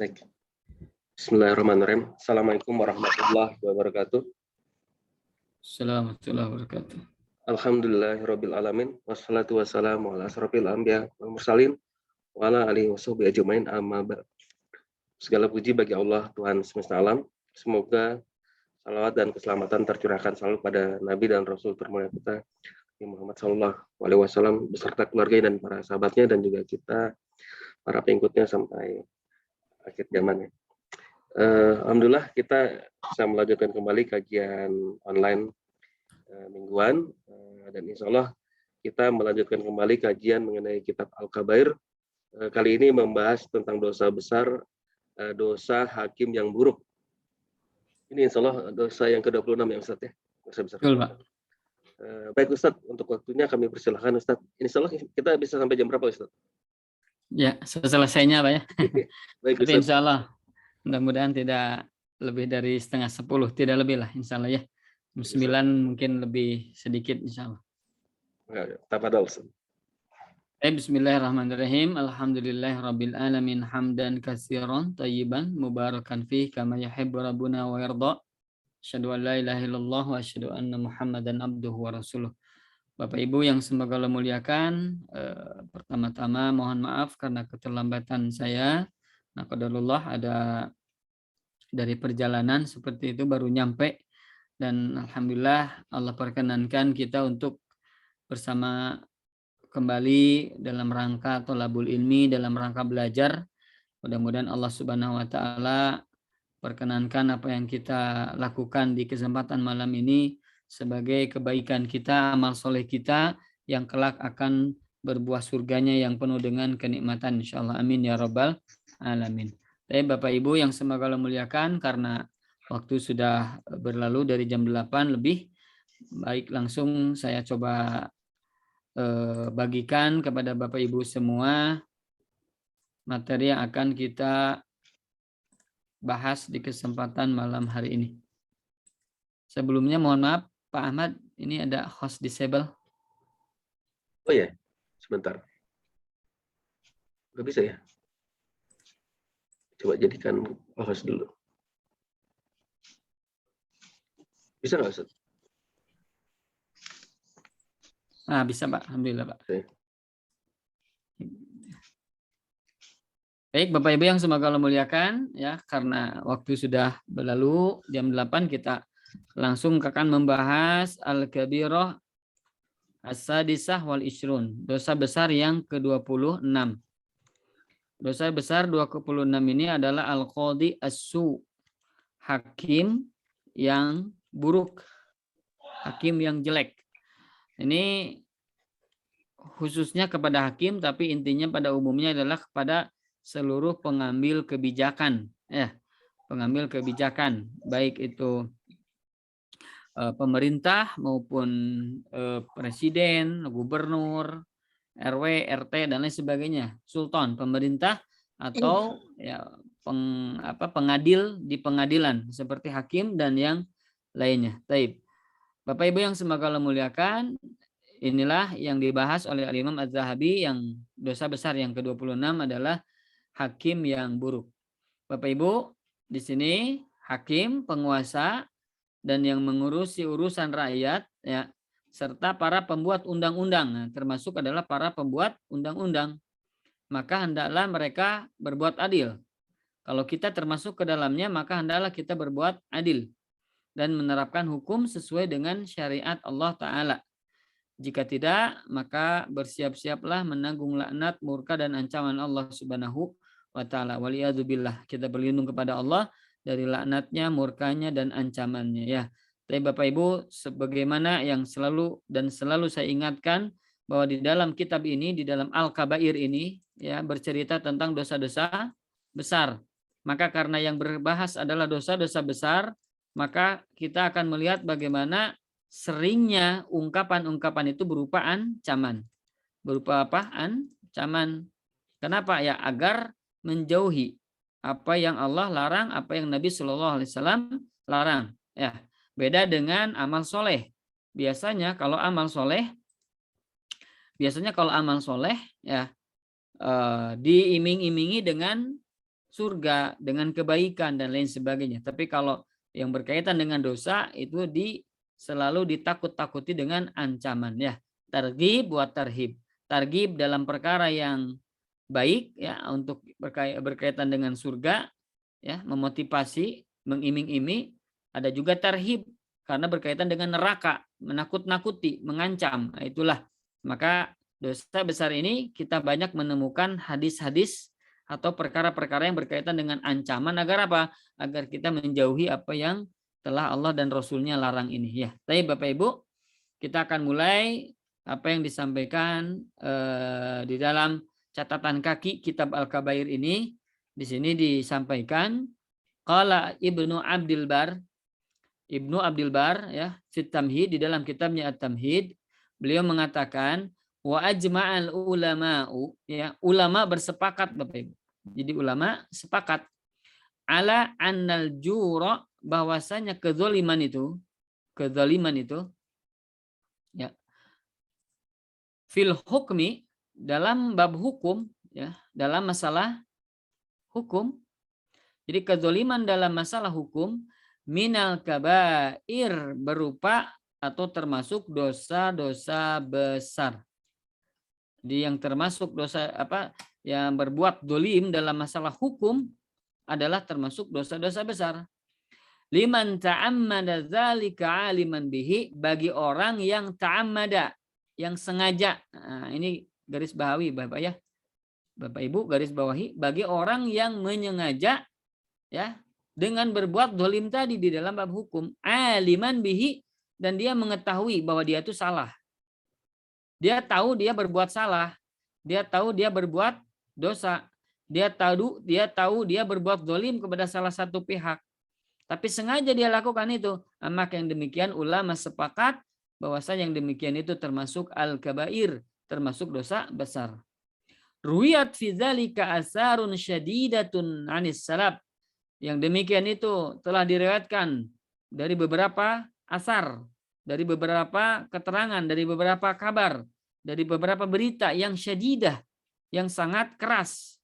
Baik. Bismillahirrahmanirrahim. Assalamualaikum warahmatullahi wabarakatuh. Assalamualaikum warahmatullahi wabarakatuh. Alhamdulillahirabbil alamin wassalatu wassalamu ala asrofil anbiya wal mursalin wa ala alihi washabihi ajmain amma ba'd. Segala puji bagi Allah Tuhan semesta alam. Semoga salawat dan keselamatan tercurahkan selalu pada Nabi dan Rasul termulia kita Muhammad sallallahu alaihi wasallam beserta keluarga dan para sahabatnya dan juga kita para pengikutnya sampai akhir zaman. Alhamdulillah kita bisa melanjutkan kembali kajian online mingguan dan insya Allah kita melanjutkan kembali kajian mengenai kitab Al-Kabair. Kali ini membahas tentang dosa besar, dosa hakim yang buruk. Ini insya Allah dosa yang ke-26 ya Ustaz ya. Dosa besar. Betul, Pak. Baik Ustaz, untuk waktunya kami persilahkan Ustaz. Insya Allah kita bisa sampai jam berapa Ustaz? Ya, selesainya Pak ya. Baik Tapi Ustaz. insya Allah mudah-mudahan tidak lebih dari 9:30, tidak lebih lah insya Allah ya. Jam 9 mungkin lebih sedikit insya Allah. Tafadhol Ustaz. Bismillahirrahmanirrahim. Alhamdulillahirabbil alamin hamdan katsiran thayyiban mubarakan fihi kama yuhibbu rabbuna wa yarda. Asyhadu an la ilaha illallah wa asyhadu anna Muhammadan abduhu wa rasuluh. Bapak Ibu yang semoga Allah muliakan, pertama-tama mohon maaf karena keterlambatan saya. Nah, qadarullah ada dari perjalanan seperti itu baru nyampe dan alhamdulillah Allah perkenankan kita untuk bersama kembali dalam rangka thalabul ilmi, dalam rangka belajar. Mudah-mudahan Allah Subhanahu wa taala perkenankan apa yang kita lakukan di kesempatan malam ini sebagai kebaikan kita, amal soleh kita yang kelak akan berbuah surganya yang penuh dengan kenikmatan insyaallah. Amin ya rabbal alamin. Tapi Bapak Ibu yang semoga Allah muliakan, karena waktu sudah berlalu dari jam 8 lebih, baik langsung saya coba bagikan kepada Bapak Ibu semua materi yang akan kita bahas di kesempatan malam hari ini. Sebelumnya mohon maaf Pak Ahmad, ini ada host disable. Oh ya, sebentar. Nggak bisa ya? Coba jadikan host dulu. Bisa nggak Ustaz? Nah, bisa Pak, alhamdulillah Pak. Oke. Baik Bapak Ibu yang semoga Allah muliakan, ya, karena waktu sudah berlalu jam 8 kita langsung akan membahas Al-Kabirah As-Sadisah wal Ishrun, dosa besar yang ke-26. Dosa besar 26 ini adalah Al-Qadi As-Su, hakim yang buruk, hakim yang jelek. Ini khususnya kepada hakim, tapi intinya pada umumnya adalah kepada seluruh pengambil kebijakan, ya, pengambil kebijakan, baik itu pemerintah maupun presiden, gubernur, RW, RT dan lain sebagainya, sultan, pemerintah atau ya pengadil di pengadilan seperti hakim dan yang lainnya. Taib. Bapak Ibu yang semoga Allah muliakan, inilah yang dibahas oleh Al-Imam Az-Zahabi, yang dosa besar yang ke-26 adalah hakim yang buruk. Bapak Ibu, di sini hakim, penguasa, dan yang mengurusi urusan rakyat, ya, serta para pembuat undang-undang, nah, termasuk adalah para pembuat undang-undang. Maka hendaklah mereka berbuat adil. Kalau kita termasuk ke dalamnya, maka hendaklah kita berbuat adil dan menerapkan hukum sesuai dengan syariat Allah Ta'ala. Jika tidak, maka bersiap-siaplah menanggung laknat, murka, dan ancaman Allah Subhanahu wa Ta'ala. Waliyadzubillah. Kita berlindung kepada Allah dari laknatnya, murkanya, dan ancamannya. Ya. Tapi Bapak Ibu, sebagaimana yang selalu saya ingatkan, bahwa di dalam kitab ini, di dalam Al-Kabair ini, ya, bercerita tentang dosa-dosa besar. Maka karena yang berbahas adalah dosa-dosa besar, maka kita akan melihat bagaimana seringnya ungkapan-ungkapan itu berupa ancaman. Berupa apa? Ancaman. Kenapa? Ya, agar menjauhi apa yang Allah larang, apa yang Nabi Shallallahu Alaihi Wasallam larang. Ya, beda dengan amal soleh. Biasanya kalau amal soleh, ya diiming-imingi dengan surga, dengan kebaikan dan lain sebagainya. Tapi kalau yang berkaitan dengan dosa itu selalu ditakut-takuti dengan ancaman ya. Targhib buat tarhib. Targhib dalam perkara yang baik ya untuk berkaitan dengan surga ya, memotivasi, mengiming-iming. Ada juga tarhib karena berkaitan dengan neraka, menakut-nakuti, mengancam. Nah, itulah. Maka dosa besar ini kita banyak menemukan hadis-hadis atau perkara-perkara yang berkaitan dengan ancaman agar apa? Agar kita menjauhi apa yang telah Allah dan Rasulnya larang ini ya. Tapi Bapak Ibu, kita akan mulai apa yang disampaikan di dalam catatan kaki kitab Al-Kabair ini. Di sini disampaikan qala Ibnu Abdul Bar ya, Fit Tamhid, di dalam kitabnya At-Tamhid, beliau mengatakan wa ajma'al ulama'u ya, ulama bersepakat Bapak Ibu. Jadi ulama sepakat ala annal jura, bahwasanya kezaliman itu ya, fil hukmi, dalam bab hukum ya, dalam masalah hukum. Jadi kezaliman dalam masalah hukum minal kabair, berupa atau termasuk dosa-dosa besar. Jadi yang termasuk dosa apa yang berbuat dolim dalam masalah hukum adalah termasuk dosa-dosa besar. Liman ta'ammada dzalika aliman bihi, bagi orang yang ta'ammada, yang sengaja. Nah, ini garis bawahi Bapak ya. Bapak Ibu garis bawahi, bagi orang yang menyengaja ya dengan berbuat dolim tadi di dalam bab hukum, aliman bihi, dan dia mengetahui bahwa dia itu salah. Dia tahu dia berbuat salah, dia tahu dia berbuat dosa, dia tahu dia berbuat dolim kepada salah satu pihak, tapi sengaja dia lakukan itu. Maka yang demikian ulama sepakat bahwasanya yang demikian itu termasuk al-kabair, termasuk dosa besar. Ruwiyat fi dzalika asarun syadidatun anis salaf. Yang demikian itu telah diriwayatkan dari beberapa asar, dari beberapa keterangan, dari beberapa kabar, dari beberapa berita yang syadidah, yang sangat keras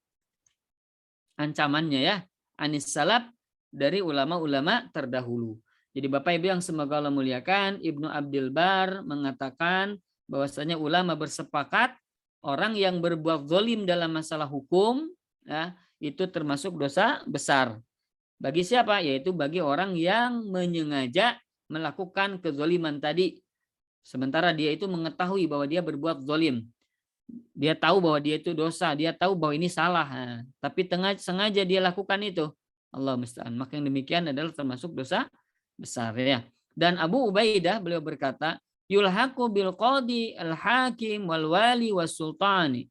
ancamannya ya, anis salaf, dari ulama-ulama terdahulu. Jadi Bapak Ibu yang semoga Allah muliakan, Ibnu Abdul Bar mengatakan bahwasanya ulama bersepakat orang yang berbuat zalim dalam masalah hukum ya, itu termasuk dosa besar. Bagi siapa? Yaitu bagi orang yang menyengaja melakukan kezaliman tadi. Sementara dia itu mengetahui bahwa dia berbuat zalim. Dia tahu bahwa dia itu dosa. Dia tahu bahwa ini salah. Nah, tapi sengaja dia lakukan itu. Allah musta'an. Maka yang demikian adalah termasuk dosa besar ya. Dan Abu Ubaidah beliau berkata, yulhaqu bil qadi al hakim wal wali was sultani.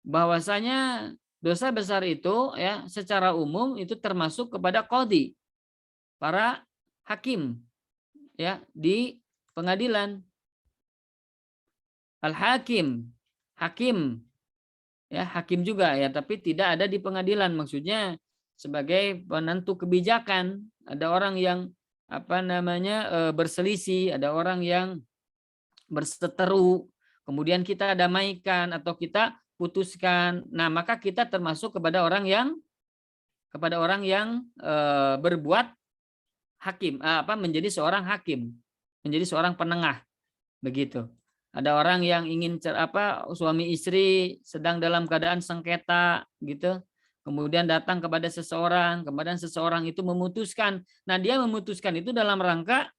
Bahwasanya dosa besar itu ya secara umum itu termasuk kepada qadhi, para hakim ya di pengadilan. Al-hakim, hakim ya, hakim juga ya, tapi tidak ada di pengadilan, maksudnya sebagai penentu kebijakan. Ada orang yang berselisih, ada orang yang berseteru, kemudian kita damaikan atau kita putuskan. Nah, maka kita termasuk kepada orang yang berbuat hakim, menjadi seorang hakim, menjadi seorang penengah, begitu. Ada orang yang ingin suami istri sedang dalam keadaan sengketa, gitu. Kemudian datang kepada seseorang, kemudian seseorang itu memutuskan. Nah, dia memutuskan itu dalam rangka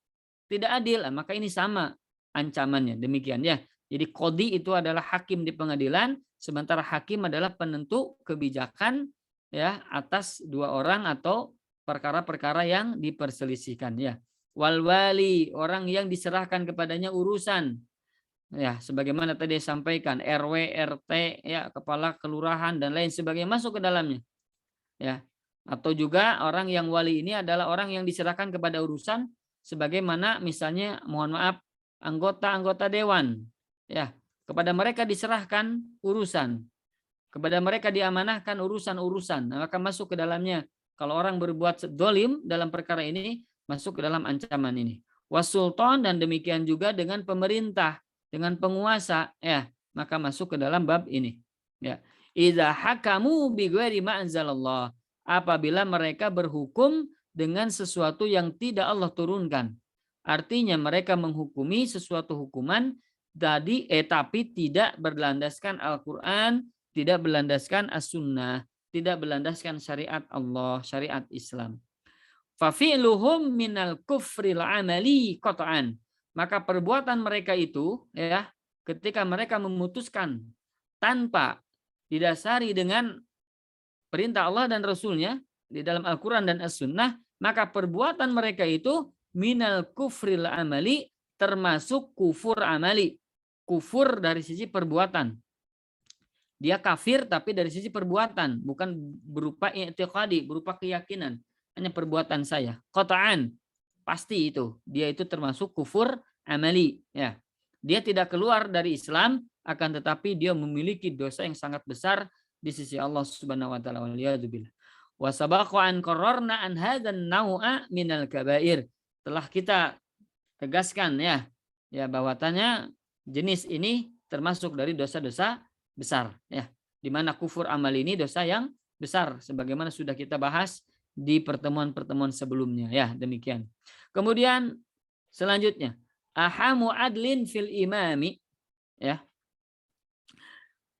tidak adil, maka ini sama ancamannya. Demikian ya. Jadi qadhi itu adalah hakim di pengadilan, sementara hakim adalah penentu kebijakan ya atas dua orang atau perkara-perkara yang diperselisihkan ya. Wal wali, orang yang diserahkan kepadanya urusan. Ya, sebagaimana tadi disampaikan, RW, RT, ya, kepala kelurahan dan lain sebagainya masuk ke dalamnya. Ya. Atau juga orang yang wali ini adalah orang yang diserahkan kepada urusan, sebagaimana misalnya mohon maaf anggota-anggota dewan. Ya, kepada mereka diserahkan urusan. Kepada mereka diamanahkan urusan-urusan. Nah, maka masuk ke dalamnya. Kalau orang berbuat dolim dalam perkara ini, masuk ke dalam ancaman ini. Wasultan, dan demikian juga dengan pemerintah, dengan penguasa, ya, maka masuk ke dalam bab ini. Ya. idza hakamu bi ghairi ma anzalallah, apabila mereka berhukum dengan sesuatu yang tidak Allah turunkan. Artinya mereka menghukumi sesuatu hukuman tapi tidak berlandaskan Al-Qur'an, tidak berlandaskan As-Sunnah, tidak berlandaskan syariat Allah, syariat Islam. Fafi'luhum minal kufril amali qat'an. Maka perbuatan mereka itu ya, ketika mereka memutuskan tanpa didasari dengan perintah Allah dan Rasulnya di dalam Al-Quran dan As-Sunnah, maka perbuatan mereka itu minal kufril amali, termasuk kufur amali. Kufur dari sisi perbuatan. Dia kafir tapi dari sisi perbuatan, bukan berupa i'tiqadi, berupa keyakinan. Hanya perbuatan saya. Qata'an, pasti itu. Dia itu termasuk kufur amali. Ya. Dia tidak keluar dari Islam, akan tetapi dia memiliki dosa yang sangat besar di sisi Allah Subhanahu wa taala. Waliyadzubillah. Wa sabaqa an qarrarna an hadzan nau'a minal kabair. Telah kita tegaskan ya bahwatanya jenis ini termasuk dari dosa-dosa besar ya. Di mana kufur amal ini dosa yang besar sebagaimana sudah kita bahas di pertemuan-pertemuan sebelumnya ya, demikian. Kemudian selanjutnya ahamu adlin fil imami ya.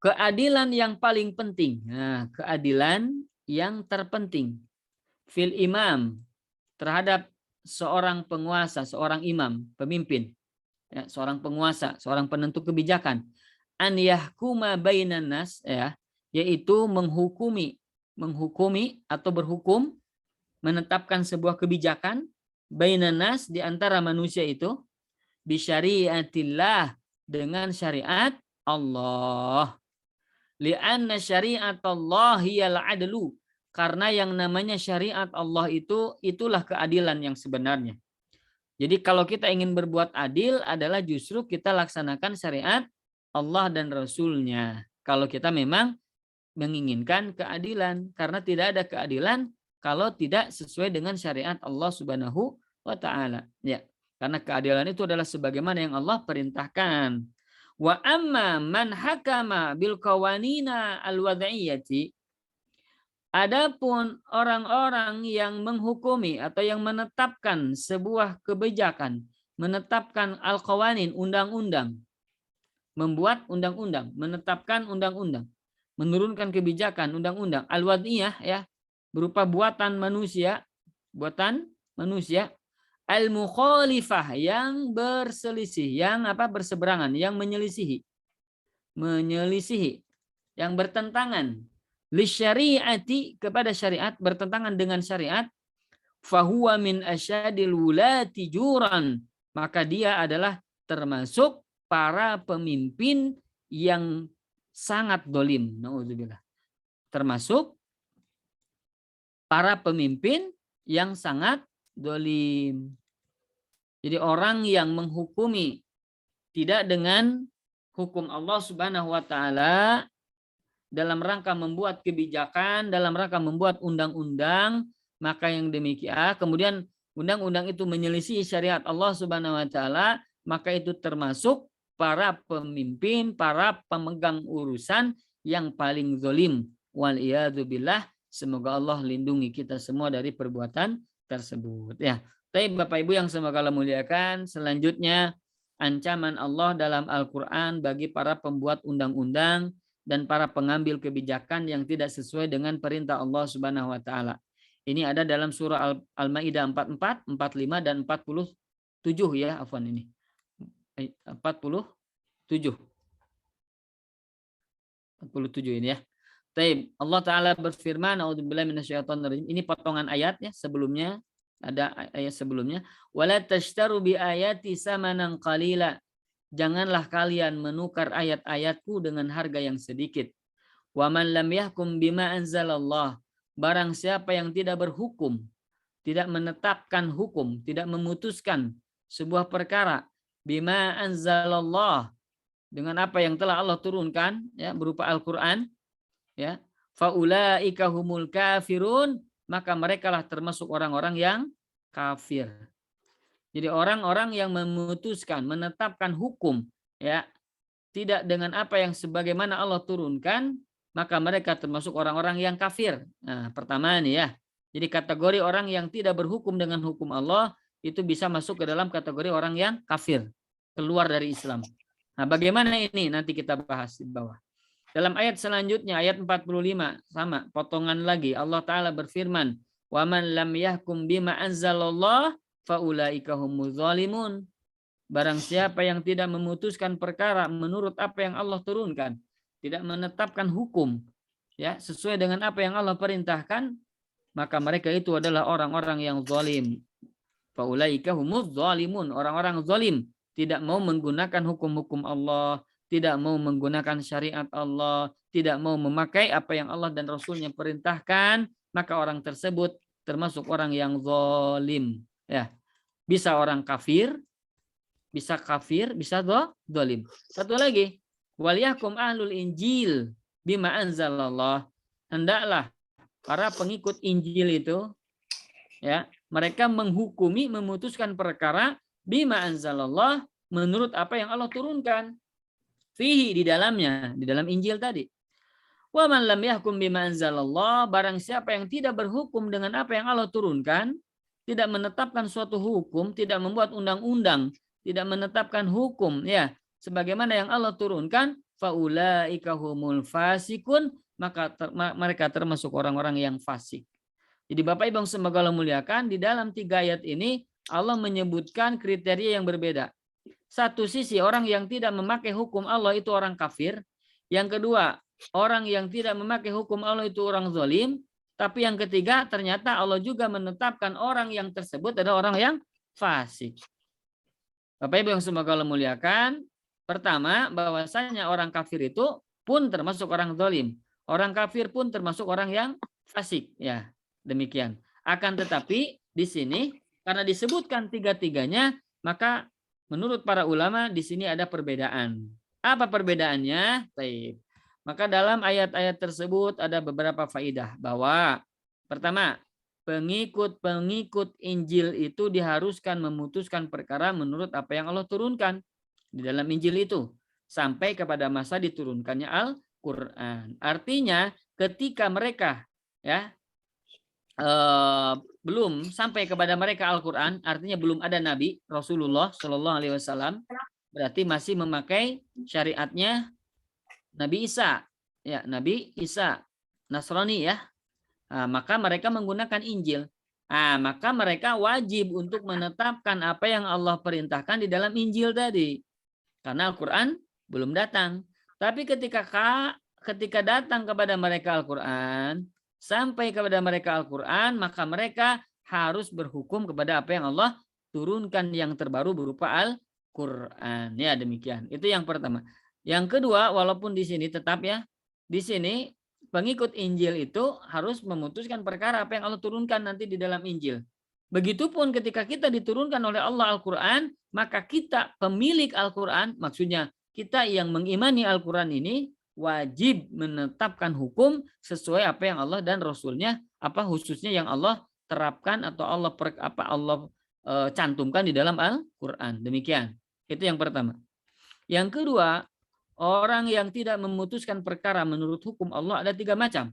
Keadilan yang paling penting. Nah, keadilan yang terpenting fil imam terhadap seorang penguasa, seorang imam, pemimpin, ya, seorang penguasa, seorang penentu kebijakan, an yahkuma bainan nas ya, yaitu menghukumi atau berhukum, menetapkan sebuah kebijakan bainan nas di antara manusia itu bisyariatillah, dengan syariat Allah. Li'anna syari'atallah hiyal adlu, karena yang namanya syariat Allah itulah keadilan yang sebenarnya. Jadi kalau kita ingin berbuat adil adalah justru kita laksanakan syariat Allah dan Rasulnya. Kalau kita memang menginginkan keadilan, karena tidak ada keadilan kalau tidak sesuai dengan syariat Allah Subhanahu wa taala. Ya, karena keadilan itu adalah sebagaimana yang Allah perintahkan. Wa amma man hakama bil qawanina al wad'iyyati, adapun orang-orang yang menghukumi atau yang menetapkan sebuah kebijakan, menetapkan al-qawanin, undang-undang, membuat undang-undang, menetapkan undang-undang, menurunkan kebijakan undang-undang al-wad'iyah ya, berupa buatan manusia, al-mukhalifah, yang berselisih, yang berseberangan, yang menyelisihi, yang bertentangan, lisyariati, kepada syariat, bertentangan dengan syariat, fahuwa min asyadil wulati juran, maka dia adalah termasuk para pemimpin yang sangat dolim. Na'udzubillah. Termasuk para pemimpin yang sangat dolim. Jadi orang yang menghukumi tidak dengan hukum Allah Subhanahu wa taala dalam rangka membuat kebijakan, dalam rangka membuat undang-undang, maka yang demikian kemudian undang-undang itu menyelisih syariat Allah Subhanahu wa taala, maka itu termasuk para pemimpin, para pemegang urusan yang paling zalim. Wal iyadzubillah, semoga Allah lindungi kita semua dari perbuatan tersebut ya. Tapi Bapak Ibu yang semoga Allah muliakan, selanjutnya ancaman Allah dalam Al-Qur'an bagi para pembuat undang-undang dan para pengambil kebijakan yang tidak sesuai dengan perintah Allah Subhanahu wa taala. Ini ada dalam surah Al-Maidah 44, 45 dan 47 ya, afwan ini. 47 ini ya. Taib. Allah Ta'ala berfirman, a'udzubillahi minasyaitonir rajim. Ini potongan ayat ya, sebelumnya ada ayat sebelumnya. Wala tashtaru bi ayati samanan qalila. Janganlah kalian menukar ayat-ayatku dengan harga yang sedikit. Wa man lam yahkum bima anzalallah. Barang siapa yang tidak berhukum, tidak menetapkan hukum, tidak memutuskan sebuah perkara bima anzalallah, dengan apa yang telah Allah turunkan ya, berupa Al-Qur'an ya, faulaika humul kafirun, maka merekalah termasuk orang-orang yang kafir. Jadi orang-orang yang memutuskan, menetapkan hukum ya tidak dengan apa yang sebagaimana Allah turunkan, maka mereka termasuk orang-orang yang kafir. Nah, pertama nih ya. Jadi kategori orang yang tidak berhukum dengan hukum Allah itu bisa masuk ke dalam kategori orang yang kafir, keluar dari Islam. Nah, bagaimana ini nanti kita bahas di bawah. Dalam ayat selanjutnya ayat 45 sama potongan lagi Allah taala berfirman, "Wa man lam yahkum bima anzalallah faulaika humuz zalimun." Barang siapa yang tidak memutuskan perkara menurut apa yang Allah turunkan, tidak menetapkan hukum ya sesuai dengan apa yang Allah perintahkan, maka mereka itu adalah orang-orang yang zalim. Faulaika humuz zalimun, orang-orang zalim, tidak mau menggunakan hukum-hukum Allah, tidak mau menggunakan syariat Allah, tidak mau memakai apa yang Allah dan Rasulnya perintahkan, maka orang tersebut termasuk orang yang zalim. Ya, bisa orang kafir, bisa zalim. Satu lagi, wal yahkum ahlul injil bima anzalallah. Hendaklah para pengikut Injil itu ya, mereka menghukumi, memutuskan perkara bima anzalallah menurut apa yang Allah turunkan. Fihi di dalamnya, di dalam Injil tadi. Wa man lam yahkum bima anzalallah, barang siapa yang tidak berhukum dengan apa yang Allah turunkan, tidak menetapkan suatu hukum, tidak membuat undang-undang, tidak menetapkan hukum ya sebagaimana yang Allah turunkan, faulaika humul fasikun, maka mereka termasuk orang-orang yang fasik. Jadi Bapak Ibu yang semoga Allah muliakan, di dalam 3 ayat ini Allah menyebutkan kriteria yang berbeda. Satu sisi orang yang tidak memakai hukum Allah itu orang kafir. Yang kedua, orang yang tidak memakai hukum Allah itu orang zalim. Tapi yang ketiga, ternyata Allah juga menetapkan orang yang tersebut adalah orang yang fasik. Bapak Ibu yang semoga Allah muliakan, pertama bahwasanya orang kafir itu pun termasuk orang zalim. Orang kafir pun termasuk orang yang fasik. Ya, demikian. Akan tetapi di sini karena disebutkan tiga-tiganya, maka menurut para ulama di sini ada perbedaan. Apa perbedaannya? Baik. Maka dalam ayat-ayat tersebut ada beberapa faidah bahwa pertama, pengikut-pengikut Injil itu diharuskan memutuskan perkara menurut apa yang Allah turunkan di dalam Injil itu sampai kepada masa diturunkannya Al-Qur'an. Artinya ketika mereka ya belum sampai kepada mereka Al-Qur'an, artinya belum ada Nabi Rasulullah Shallallahu Alaihi Wasallam, berarti masih memakai syariatnya Nabi Isa, ya Nabi Isa Nasrani ya. Nah, maka mereka menggunakan Injil. Nah, maka mereka wajib untuk menetapkan apa yang Allah perintahkan di dalam Injil tadi, karena Al-Qur'an belum datang. Tapi ketika datang kepada mereka Al-Qur'an, sampai kepada mereka Al-Qur'an, maka mereka harus berhukum kepada apa yang Allah turunkan yang terbaru berupa Al-Qur'an. Ya, demikian. Itu yang pertama. Yang kedua, walaupun di sini tetap ya, di sini pengikut Injil itu harus memutuskan perkara apa yang Allah turunkan nanti di dalam Injil. Begitupun ketika kita diturunkan oleh Allah Al-Qur'an, maka kita pemilik Al-Qur'an, maksudnya kita yang mengimani Al-Qur'an ini wajib menetapkan hukum sesuai apa yang Allah dan Rasulnya, apa khususnya yang Allah terapkan atau Allah cantumkan di dalam Al-Qur'an. Demikian. Itu yang pertama. Yang kedua, orang yang tidak memutuskan perkara menurut hukum Allah ada 3 macam.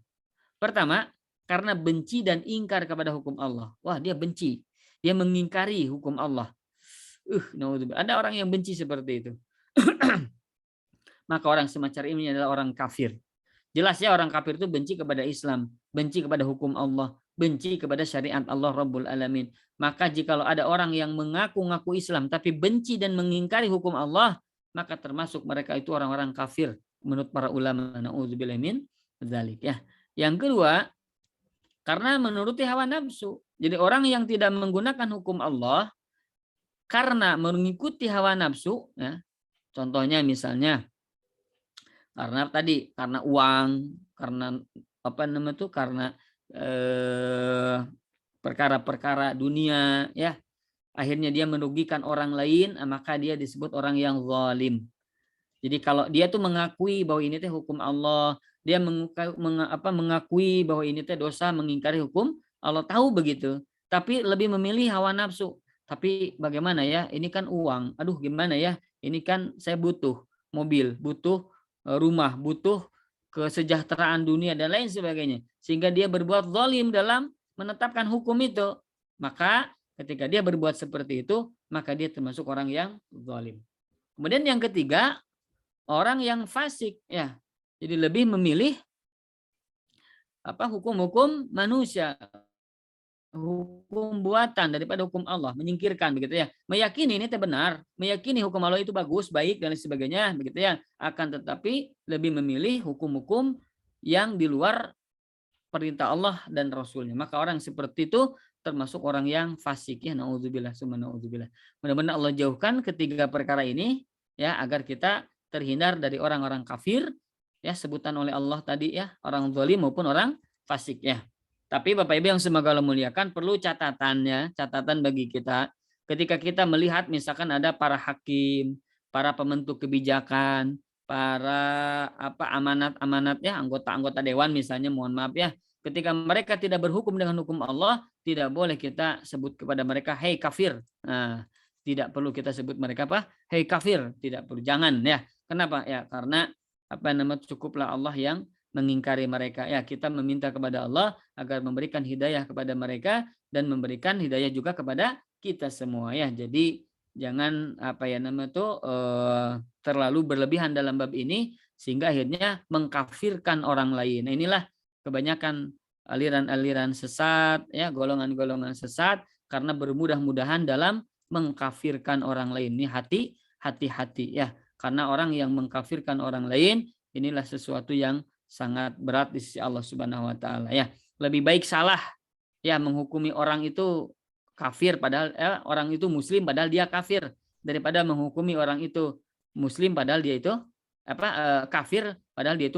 Pertama, karena benci dan ingkar kepada hukum Allah. Wah, dia benci. Dia mengingkari hukum Allah. Ada orang yang benci seperti itu. Maka orang semacam ini adalah orang kafir. Jelas ya, orang kafir itu benci kepada Islam, benci kepada hukum Allah, benci kepada syariat Allah Rabbul Alamin. Maka jikalau ada orang yang mengaku-ngaku Islam tapi benci dan mengingkari hukum Allah, maka termasuk mereka itu orang-orang kafir menurut para ulama. Na'udzubillah min dzalik ya. Yang kedua, karena menuruti hawa nafsu. Jadi orang yang tidak menggunakan hukum Allah karena mengikuti hawa nafsu ya. Contohnya misalnya karena uang, karena karena perkara-perkara dunia ya. Akhirnya dia merugikan orang lain, maka dia disebut orang yang zalim. Jadi kalau dia tuh mengakui bahwa ini teh hukum Allah, dia mengakui bahwa ini teh dosa, mengingkari hukum Allah, tahu begitu, tapi lebih memilih hawa nafsu. Tapi bagaimana ya? Ini kan uang. Aduh, gimana ya? Ini kan saya butuh mobil, butuh rumah, butuh kesejahteraan dunia dan lain sebagainya, sehingga dia berbuat zalim dalam menetapkan hukum itu, maka ketika dia berbuat seperti itu, maka dia termasuk orang yang zalim. Kemudian yang ketiga, orang yang fasik, ya. Jadi lebih memilih hukum-hukum manusia, hukum buatan daripada hukum Allah, menyingkirkan begitu ya. Meyakini ini benar, meyakini hukum Allah itu bagus, baik dan lain sebagainya begitu ya. Akan tetapi lebih memilih hukum-hukum yang di luar perintah Allah dan Rasulnya. Maka orang seperti itu termasuk orang yang fasik ya. Nauzubillah summa nauzubillah. Mudah-mudahan Allah jauhkan ketiga perkara ini ya, agar kita terhindar dari orang-orang kafir ya, sebutan oleh Allah tadi ya, orang zalim maupun orang fasik ya. Tapi Bapak Ibu yang semoga Allah muliakan, perlu catatannya, catatan bagi kita ketika kita melihat misalkan ada para hakim, para pembentuk kebijakan, para amanat-amanat ya, anggota-anggota dewan misalnya, mohon maaf ya, ketika mereka tidak berhukum dengan hukum Allah, tidak boleh kita sebut kepada mereka hei kafir. Nah, tidak perlu kita sebut mereka hei kafir, tidak perlu, jangan ya. Kenapa ya? Karena cukuplah Allah yang mengingkari mereka ya. Kita meminta kepada Allah agar memberikan hidayah kepada mereka dan memberikan hidayah juga kepada kita semua ya. Jadi jangan terlalu berlebihan dalam bab ini sehingga akhirnya mengkafirkan orang lain. Nah, inilah kebanyakan aliran-aliran sesat ya, golongan-golongan sesat, karena bermudah-mudahan dalam mengkafirkan orang lain. Ini hati-hati ya, karena orang yang mengkafirkan orang lain inilah sesuatu yang sangat berat di sisi Allah Subhanahu wa taala ya. Lebih baik salah ya menghukumi orang itu kafir padahal orang itu muslim padahal dia kafir, daripada menghukumi orang itu muslim padahal dia itu kafir padahal dia itu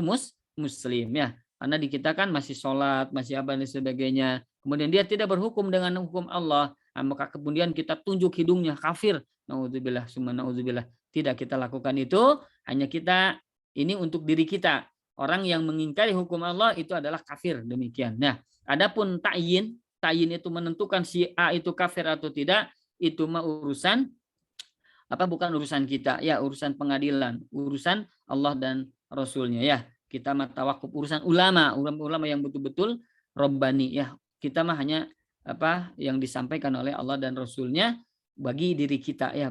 muslim ya. Karena di kita kan masih sholat, masih apa dan sebagainya. Kemudian dia tidak berhukum dengan hukum Allah, maka kemudian kita tunjuk hidungnya kafir. Nauzubillah summa nauzubillah. Tidak kita lakukan itu, hanya kita ini untuk diri kita. Orang yang mengingkari hukum Allah itu adalah kafir, demikian. Nah, adapun ta'yin itu menentukan si A itu kafir atau tidak, itu mah urusan bukan urusan kita ya, urusan pengadilan, urusan Allah dan Rasulnya ya. Kita mah tawakuf urusan ulama yang betul-betul Rabbani ya. Kita mah hanya yang disampaikan oleh Allah dan Rasulnya bagi diri kita ya.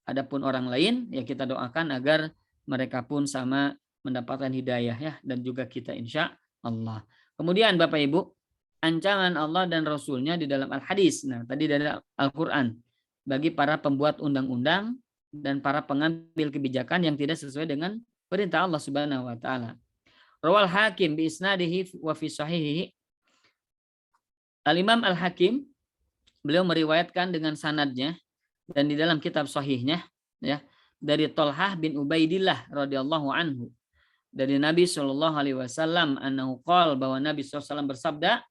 Adapun orang lain ya kita doakan agar mereka pun sama mendapatkan hidayah ya, dan juga kita insya Allah. Kemudian Bapak Ibu, ancaman Allah dan Rasulnya di dalam Al-Hadis. Nah, tadi dari Al-Quran. Bagi para pembuat undang-undang dan para pengambil kebijakan yang tidak sesuai dengan perintah Allah Subhanahu wa taala. Rawal Hakim bi isnadihi wa fi sahihihi. Al-Imam Al-Hakim beliau meriwayatkan dengan sanadnya dan di dalam kitab sahihnya ya, dari Thalhah bin Ubaidillah radhiyallahu anhu, dari Nabi SAW annahu qala, bahwa Nabi SAW bersabda,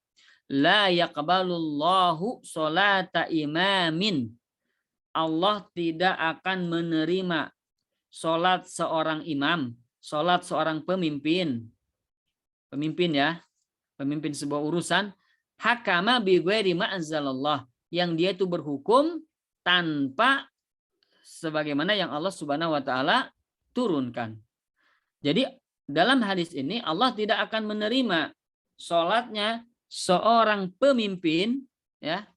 la yaqbalullahu sholata imamin, Allah tidak akan menerima sholat seorang imam, sholat seorang pemimpin ya, pemimpin sebuah urusan, hakama bi ghairi ma anzalallah, yang dia itu berhukum tanpa sebagaimana yang Allah Subhanahu wa taala turunkan. Jadi dalam hadis ini Allah tidak akan menerima sholatnya seorang pemimpin ya,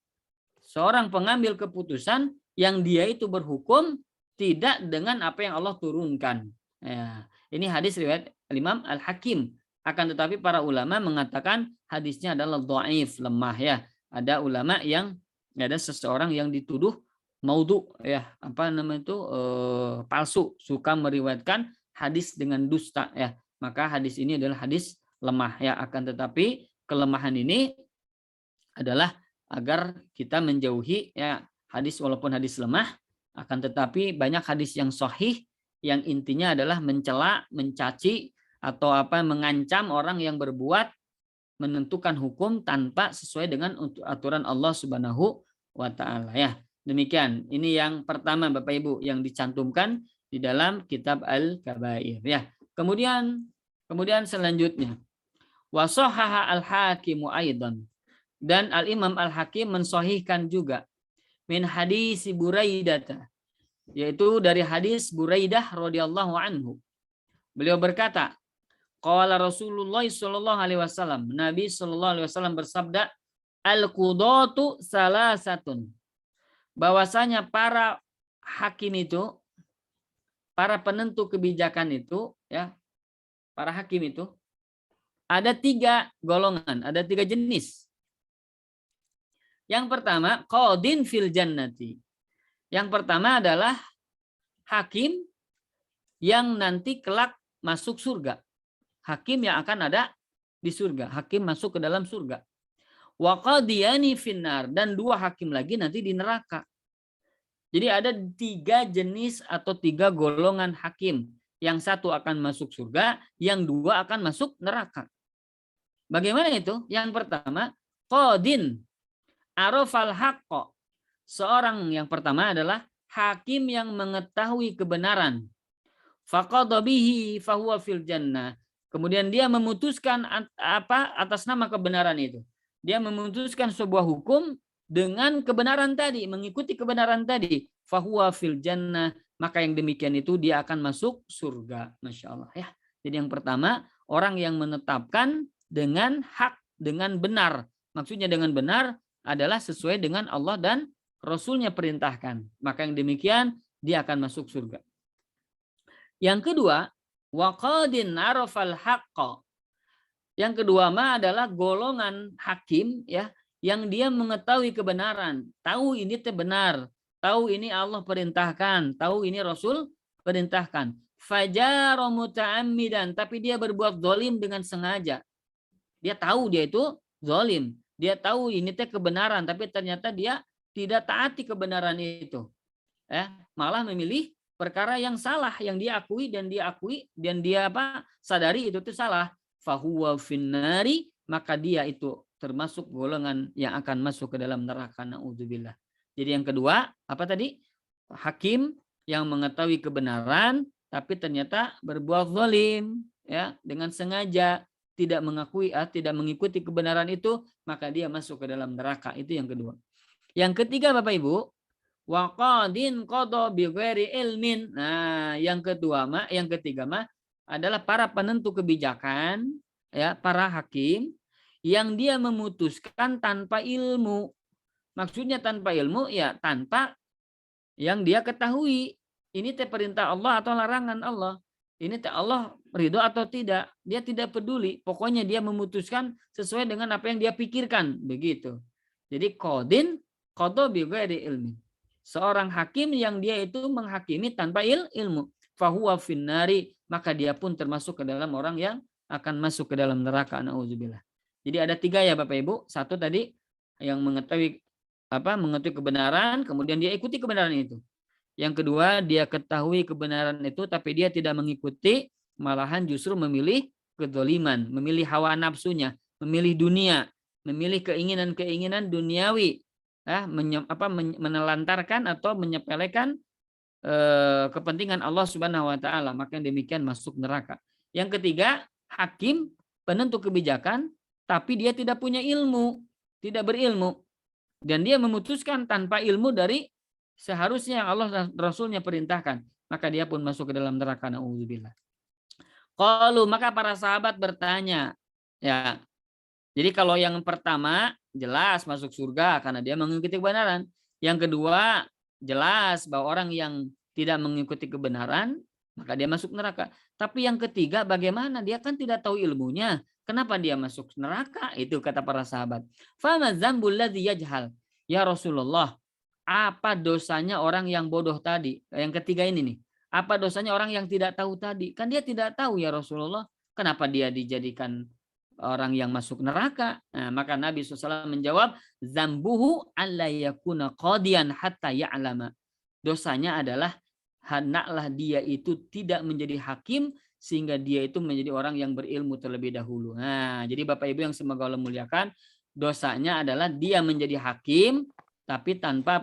seorang pengambil keputusan yang dia itu berhukum tidak dengan apa yang Allah turunkan. Ya, ini hadis riwayat Imam Al-Hakim. Akan tetapi para ulama mengatakan hadisnya adalah dhaif, lemah ya. Ada ulama yang ada seseorang yang dituduh maudhu ya, palsu, suka meriwayatkan hadis dengan dusta ya, maka hadis ini adalah hadis lemah ya. Akan tetapi kelemahan ini adalah agar kita menjauhi ya hadis, walaupun hadis lemah, akan tetapi banyak hadis yang sahih yang intinya adalah mencela, mencaci atau mengancam orang yang berbuat menentukan hukum tanpa sesuai dengan aturan Allah Subhanahu wa taala ya. Demikian, ini yang pertama Bapak Ibu yang dicantumkan di dalam kitab Al-Kabair ya. Kemudian selanjutnya wasohaha al-Hakim aidan, dan Al-Imam Al-Hakim mensahihkan juga min hadis Buraidah, yaitu dari hadis Buraidah radhiyallahu anhu. Beliau berkata, Qala Rasulullah sallallahu alaihi wasallam. Nabi sallallahu alaihi wasallam bersabda, al-qudatu salasatun. Bahwasanya para hakim itu, para penentu kebijakan itu, ya, para hakim itu ada 3 golongan, ada 3 jenis. Yang pertama, qadin fil jannati. Yang pertama adalah hakim yang nanti kelak masuk surga. Hakim yang akan ada di surga. Hakim masuk ke dalam surga. Wa qadiyani finnar. Dan 2 hakim lagi nanti di neraka. Jadi ada 3 jenis atau 3 golongan hakim. Yang 1 akan masuk surga, yang 2 akan masuk neraka. Bagaimana itu? Yang pertama, qadin arafal haqqo. Seorang yang pertama adalah hakim yang mengetahui kebenaran. Faqadha bihi fahuwa fil jannah. Kemudian dia memutuskan atas nama kebenaran itu. Dia memutuskan sebuah hukum dengan kebenaran tadi, mengikuti kebenaran tadi. Fahuwa fil jannah. Maka yang demikian itu dia akan masuk surga. Masya Allah ya. Jadi yang pertama, orang yang menetapkan dengan hak, dengan benar. Maksudnya dengan benar adalah sesuai dengan Allah dan Rasulnya perintahkan. Maka yang demikian dia akan masuk surga. Yang kedua, waqadin arafal haqqa. Yang kedua adalah golongan hakim ya yang dia mengetahui kebenaran, tahu ini benar, tahu ini Allah perintahkan, tahu ini Rasul perintahkan. Fajara muta'ammidan, tapi dia berbuat zalim dengan sengaja. Dia tahu dia itu zalim. Dia tahu ini kebenaran, tapi ternyata dia tidak taati kebenaran itu. Malah memilih perkara yang salah, yang dia akui dan dia sadari itu salah. Fahuwa finnari, maka dia itu termasuk golongan yang akan masuk ke dalam neraka. Na'udzubillah. Jadi yang kedua, apa tadi? Hakim yang mengetahui kebenaran tapi ternyata berbuat zalim ya, dengan sengaja tidak mengikuti kebenaran itu, maka dia masuk ke dalam neraka. Itu yang kedua. Yang ketiga Bapak Ibu, waqadin qada bighairi ilmin. Nah, yang ketiga adalah para penentu kebijakan ya, para hakim yang dia memutuskan tanpa ilmu. Maksudnya tanpa ilmu ya tanpa yang dia ketahui. Ini perintah Allah atau larangan Allah. Ini Allah ridho atau tidak. Dia tidak peduli. Pokoknya dia memutuskan sesuai dengan apa yang dia pikirkan. Begitu. Jadi qada bighairi ilmi. Seorang hakim yang dia itu menghakimi tanpa ilmu. Fahuwa finnari. Maka dia pun termasuk ke dalam orang yang akan masuk ke dalam neraka. Na'udzubillah. Jadi ada 3 ya Bapak Ibu. 1 tadi yang mengetahui kebenaran, kemudian dia ikuti kebenaran itu. Yang kedua, dia ketahui kebenaran itu tapi dia tidak mengikuti, malahan justru memilih kedzaliman, memilih hawa nafsunya, memilih dunia, memilih keinginan-keinginan duniawi, menelantarkan atau menyepelekan kepentingan Allah Subhanahu wa taala, maka yang demikian masuk neraka. Yang ketiga, hakim penentu kebijakan tapi dia tidak punya ilmu, tidak berilmu dan dia memutuskan tanpa ilmu dari seharusnya yang Allah dan Rasulnya perintahkan, maka dia pun masuk ke dalam neraka. Na'udzubillah. Qalu, maka para sahabat bertanya, ya. Jadi kalau yang pertama jelas masuk surga karena dia mengikuti kebenaran. Yang kedua jelas bahwa orang yang tidak mengikuti kebenaran maka dia masuk neraka. Tapi yang ketiga bagaimana? Dia kan tidak tahu ilmunya. Kenapa dia masuk neraka? Itu kata para sahabat. Fama dzambul ladzi yajhal? Ya Rasulullah, apa dosanya orang yang bodoh tadi? Yang ketiga ini nih. Apa dosanya orang yang tidak tahu tadi? Kan dia tidak tahu ya Rasulullah. Kenapa dia dijadikan orang yang masuk neraka? Nah, maka Nabi SAW menjawab, zambuhu alla yakuna qadiyan hatta ya'lama. Dosanya adalah hendaklah dia itu tidak menjadi hakim sehingga dia itu menjadi orang yang berilmu terlebih dahulu. Nah, jadi Bapak Ibu yang semoga Allah muliakan, dosanya adalah dia menjadi hakim tapi tanpa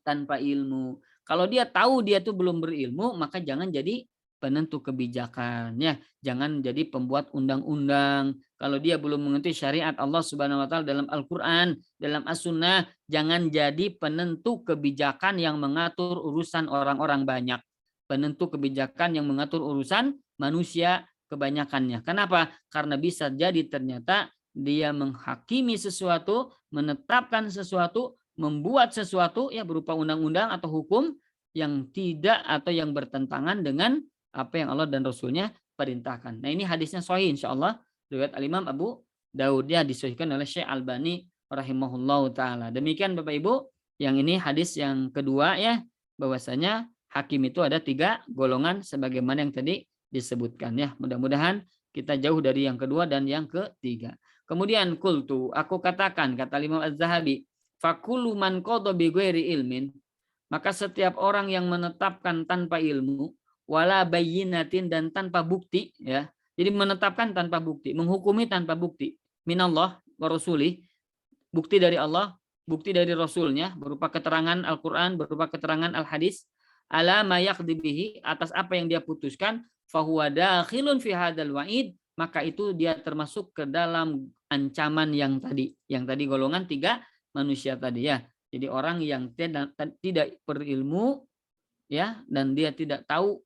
tanpa ilmu. Kalau dia tahu dia tuh belum berilmu, maka jangan jadi penentu kebijakan ya, jangan jadi pembuat undang-undang. Kalau dia belum mengerti syariat Allah Subhanahu wa taala dalam Al-Qur'an, dalam As-Sunnah, jangan jadi penentu kebijakan yang mengatur urusan orang-orang banyak. Penentu kebijakan yang mengatur urusan manusia kebanyakannya. Kenapa? Karena bisa jadi ternyata dia menghakimi sesuatu, menetapkan sesuatu, membuat sesuatu ya berupa undang-undang atau hukum yang tidak atau yang bertentangan dengan apa yang Allah dan Rasulnya perintahkan. Nah, ini hadisnya sahih insyaallah riwayat Al-Imam Abu Daud, ya disahihkan oleh Syekh Albani rahimahullahu taala. Demikian Bapak Ibu, yang ini hadis yang kedua ya, bahwasanya hakim itu ada 3 golongan sebagaimana yang tadi disebutkan ya. Mudah-mudahan kita jauh dari yang kedua dan yang ketiga. Kemudian qultu, aku katakan, kata Imam Az-Zahabi, fakullu man qada bi ghairi ilmin, maka setiap orang yang menetapkan tanpa ilmu, wala bayyinatin, dan tanpa bukti ya. Jadi menetapkan tanpa bukti, menghukumi tanpa bukti, minallah wa rasulih, bukti dari Allah, bukti dari Rasulnya, berupa keterangan Al-Quran, berupa keterangan Al-Hadis, ala ma yaqdi bihi, atas apa yang dia putuskan, fahuwa dakhilun fi hadzal wa'id, maka itu dia termasuk ke dalam ancaman yang tadi golongan 3 manusia tadi ya. Jadi orang yang tidak berilmu ya, dan dia tidak tahu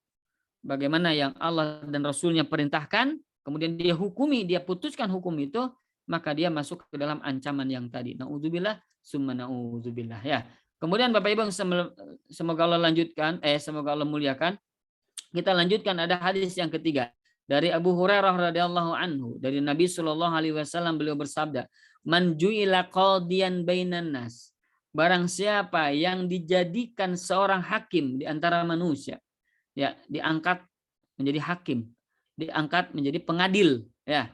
bagaimana yang Allah dan Rasulnya perintahkan, kemudian dia hukumi, dia putuskan hukum itu, maka dia masuk ke dalam ancaman yang tadi. Na'udzubillah, summa na'udzubillah ya. Kemudian Bapak Ibu, semoga Allah lanjutkan, semoga Allah muliakan. Kita lanjutkan, ada hadis yang ketiga dari Abu Hurairah radhiyallahu anhu, dari Nabi Shallallahu alaihi wasallam, beliau bersabda, man ju'ila qadiyan bainan nas, barang siapa yang dijadikan seorang hakim di antara manusia, ya, diangkat menjadi hakim, diangkat menjadi pengadil ya,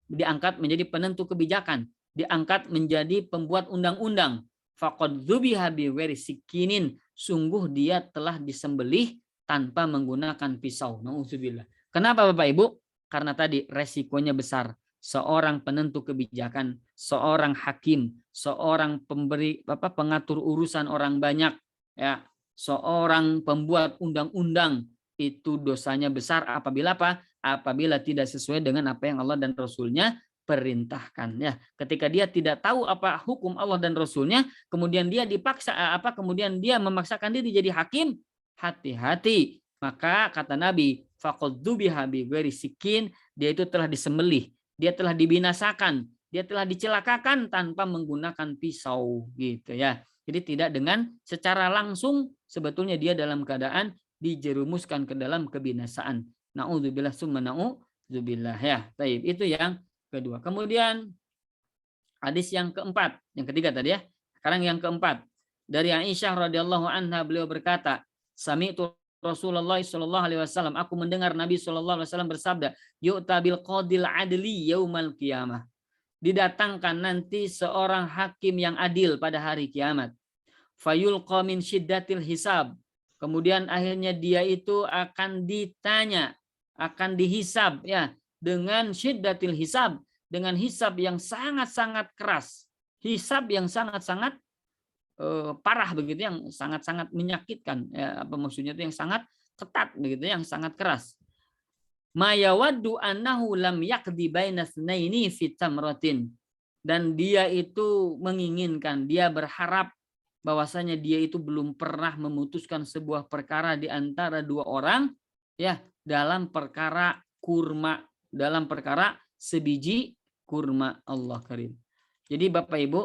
diangkat menjadi penentu kebijakan, diangkat menjadi pembuat undang-undang, faqad dzubiha bi ghairi sikinin, sungguh dia telah disembelih tanpa menggunakan pisau. Nauzubillah. Kenapa Bapak Ibu? Karena tadi resikonya besar. Seorang penentu kebijakan, seorang hakim, seorang pengatur urusan orang banyak, ya, seorang pembuat undang-undang, itu dosanya besar apabila apa? Apabila tidak sesuai dengan apa yang Allah dan Rasulnya perintahkan ya. Ketika dia tidak tahu apa hukum Allah dan Rasulnya, kemudian dia kemudian dia memaksakan diri jadi hakim, hati-hati. Maka kata Nabi, faqad dzubiha bi ghairi sikin, dia itu telah disembelih, dia telah dibinasakan, dia telah dicelakakan tanpa menggunakan pisau gitu ya. Jadi tidak dengan secara langsung, sebetulnya dia dalam keadaan dijerumuskan ke dalam kebinasaan. Na'udzubillah summa na'udzubillah ya. Baik, itu yang kedua. Kemudian hadis yang keempat, yang ketiga tadi ya. Sekarang yang keempat. Dari Aisyah radhiyallahu anha, beliau berkata, sami'tu Rasulullah sallallahu alaihi wasallam, aku mendengar Nabi sallallahu alaihi wasallam bersabda, yu'ta bil qadil adli yaumal qiyamah. Didatangkan nanti seorang hakim yang adil pada hari kiamat. Fayulqa min syiddatil hisab. Kemudian akhirnya dia itu akan ditanya, akan dihisab ya, dengan syiddatil hisab, dengan hisab yang sangat-sangat keras. Hisab yang sangat-sangat parah begitu, yang sangat-sangat menyakitkan ya, apa maksudnya itu yang sangat ketat begitu, yang sangat keras. Ma yawaddu annahu lam yaqdi baina tsnaini fi tamratin, dan dia itu menginginkan, dia berharap bahwasanya dia itu belum pernah memutuskan sebuah perkara di antara 2 orang ya, dalam perkara kurma, dalam perkara sebiji kurma. Allah karim. Jadi Bapak Ibu,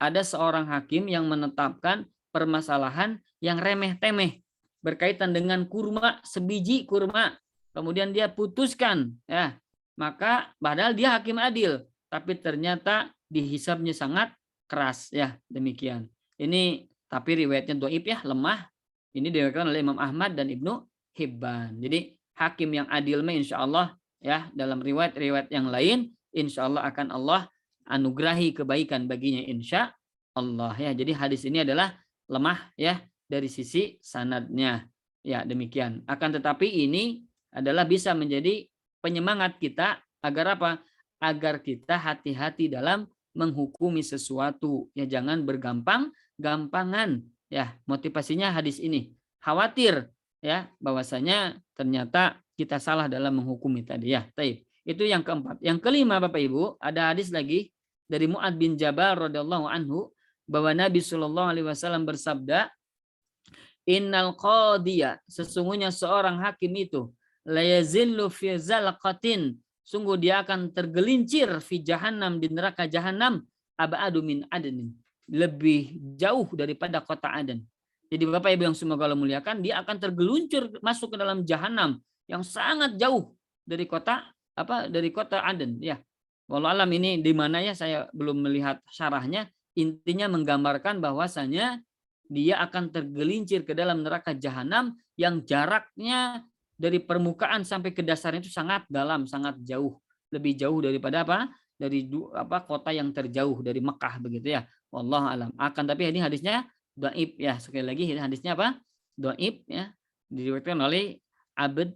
ada seorang hakim yang menetapkan permasalahan yang remeh-temeh berkaitan dengan kurma, sebiji kurma. Kemudian dia putuskan ya. Maka padahal dia hakim adil, tapi ternyata dihisabnya sangat keras ya, demikian. Ini tapi riwayatnya dhaif ya, lemah. Ini diriwayatkan oleh Imam Ahmad dan Ibnu Hibban. Jadi hakim yang adil mah insyaallah ya, dalam riwayat-riwayat yang lain insyaallah akan Allah anugerahi kebaikan baginya insya Allah ya. Jadi hadis ini adalah lemah ya dari sisi sanadnya ya, demikian. Akan tetapi ini adalah bisa menjadi penyemangat kita agar apa? Agar kita hati-hati dalam menghukumi sesuatu ya, jangan bergampang-gampangan ya. Motivasinya hadis ini khawatir ya bahwasanya ternyata kita salah dalam menghukumi tadi ya. Taib. Itu yang keempat. Yang kelima Bapak Ibu, ada hadis lagi dari Mu'ad bin Jabal radhiyallahu anhu bahwa Nabi Shallallahu alaihi wasallam bersabda, innal qadiya, sesungguhnya seorang hakim itu, la yazillu fi zalqatin, sungguh dia akan tergelincir fi jahannam, di neraka jahanam, abadu min adnin, lebih jauh daripada kota Aden. Jadi Bapak Ibu yang semoga Allah muliakan, dia akan tergeluncur masuk ke dalam jahanam yang sangat jauh dari kota Aden ya. Wallahu alam, ini di mana ya, saya belum melihat syarahnya. Intinya menggambarkan bahwasanya dia akan tergelincir ke dalam neraka jahanam yang jaraknya dari permukaan sampai ke dasarnya itu sangat dalam, sangat jauh, lebih jauh daripada dari kota yang terjauh dari Mekah begitu ya. Wallahu alam. Akan tapi ini hadisnya dhaif ya. Sekali lagi hadisnya dhaif ya. Diriwayatkan oleh Abd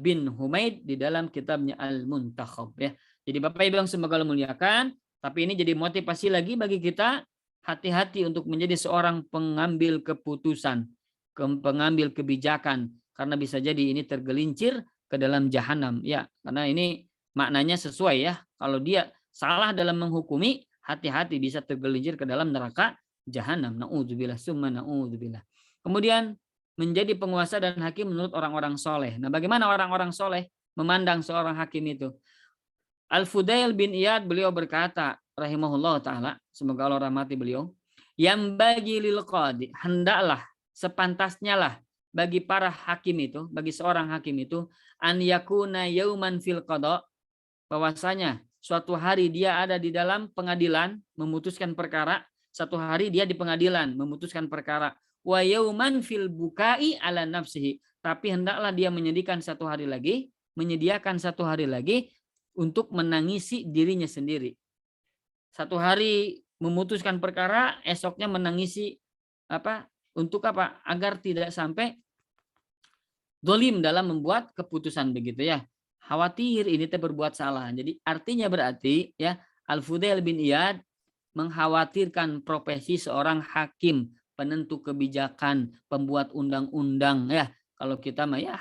bin Humaid di dalam kitabnya Al-Muntakhab ya. Jadi Bapak Ibu yang semoga Allah muliakan, tapi ini jadi motivasi lagi bagi kita, hati-hati untuk menjadi seorang pengambil keputusan, pengambil kebijakan, karena bisa jadi ini tergelincir ke dalam jahanam ya. Karena ini maknanya sesuai ya. Kalau dia salah dalam menghukumi, hati-hati bisa tergelincir ke dalam neraka jahanam. Na'udzubillah summa na'udzubillah. Kemudian menjadi penguasa dan hakim menurut orang-orang soleh. Nah, bagaimana orang-orang soleh memandang seorang hakim itu? Al-Fudail bin Iyad, beliau berkata, rahimahullah ta'ala, semoga Allah rahmati beliau, yang bagi lil qadi, hendaklah, sepantasnya lah, bagi para hakim itu, bagi seorang hakim itu, an yakuna yauman fil qada, bahwasanya suatu hari dia ada di dalam pengadilan, memutuskan perkara, satu hari dia di pengadilan, memutuskan perkara, wa yauman fil bukai ala nafsihi, tapi hendaklah dia menyediakan satu hari lagi untuk menangisi dirinya sendiri. Satu hari memutuskan perkara, esoknya menangisi untuk apa? Agar tidak sampai dolim dalam membuat keputusan begitu ya. Khawatir ini berbuat salah. Jadi artinya berarti ya, Al-Fudail bin Iyad mengkhawatirkan profesi seorang hakim, penentu kebijakan, pembuat undang-undang ya. Kalau kita mah ya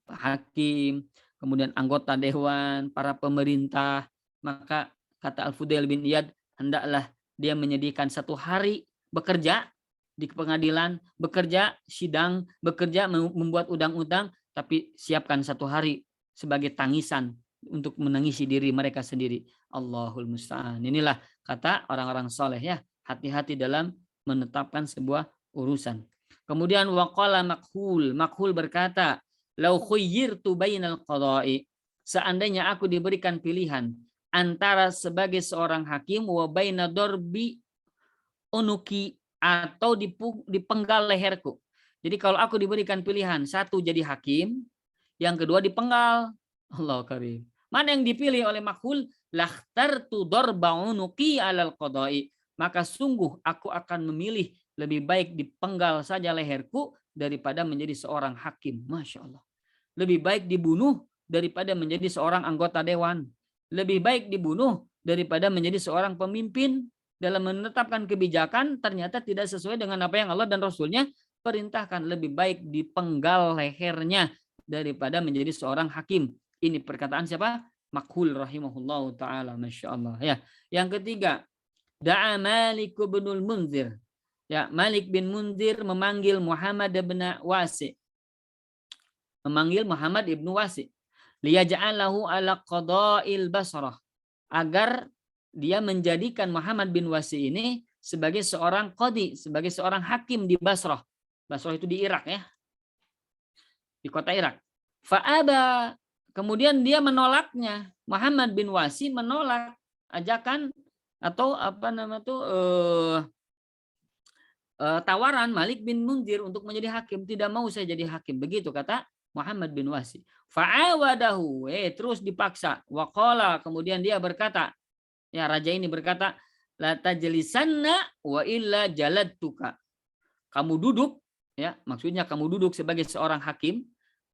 hakim, kemudian anggota dewan, para pemerintah, maka kata Al-Fudail bin Iyad, hendaklah dia menyediakan satu hari bekerja di pengadilan, bekerja sidang, bekerja membuat undang-undang, tapi siapkan satu hari sebagai tangisan untuk menangisi diri mereka sendiri. Allahul musta'an. Inilah kata orang-orang soleh ya, hati-hati dalam menetapkan sebuah urusan. Kemudian waqala Makhul berkata, lau khuyyirtu bainal qada'i, seandainya aku diberikan pilihan antara sebagai seorang hakim wa baina darbi unuki, atau dipenggal leherku. Jadi kalau aku diberikan pilihan, satu jadi hakim, yang kedua dipenggal. Allah karim. Mana yang dipilih oleh Makhul? Lakhtartu darba unuki alal qada'i. Maka sungguh aku akan memilih lebih baik dipenggal saja leherku daripada menjadi seorang hakim. Masya Allah. Lebih baik dibunuh daripada menjadi seorang anggota dewan. Lebih baik dibunuh daripada menjadi seorang pemimpin. Dalam menetapkan kebijakan ternyata tidak sesuai dengan apa yang Allah dan Rasulnya perintahkan. Lebih baik dipenggal lehernya daripada menjadi seorang hakim. Ini perkataan siapa? Makhul rahimahullahu ta'ala. Masya Allah. Ya. Yang ketiga, da'a Malik bin Munzir. Ya, Malik bin Munzir memanggil Muhammad bin Wasi. Liyaj'alahu ala qada'il Basrah. Agar dia menjadikan Muhammad bin Wasi ini sebagai seorang qadi, sebagai seorang hakim di Basrah. Basrah itu di Irak ya. Di kota Irak. Fa'aba. Kemudian dia menolaknya. Muhammad bin Wasi menolak ajakan atau tawaran Malik bin Munzir untuk menjadi hakim. Tidak mau saya jadi hakim. Begitu kata Muhammad bin Wasi. Fa'awadahu. Terus dipaksa. Waqala. Kemudian dia berkata. Ya, raja ini berkata, la tajlisanna wa illa jaladtuka. Kamu duduk, ya, maksudnya kamu duduk sebagai seorang hakim,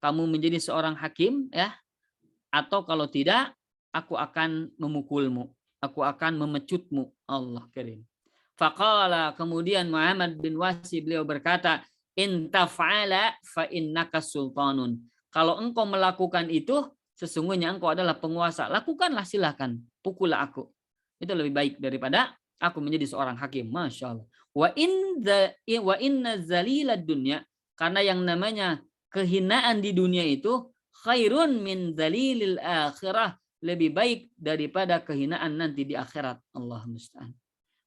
kamu menjadi seorang hakim, ya, atau kalau tidak, aku akan memukulmu, aku akan memecutmu. Allah karim. Faqala, kemudian Muhammad bin Wasi beliau berkata, in taf'ala fa innaka sultanun. Kalau engkau melakukan itu, sesungguhnya engkau adalah penguasa. Lakukanlah, silakan, pukullah aku. Itu lebih baik daripada aku menjadi seorang hakim. Masya Allah. Wa inna zalilad dunya, karena yang namanya kehinaan di dunia itu khairun min dzalilil akhirah, lebih baik daripada kehinaan nanti di akhirat. Allah musta'an.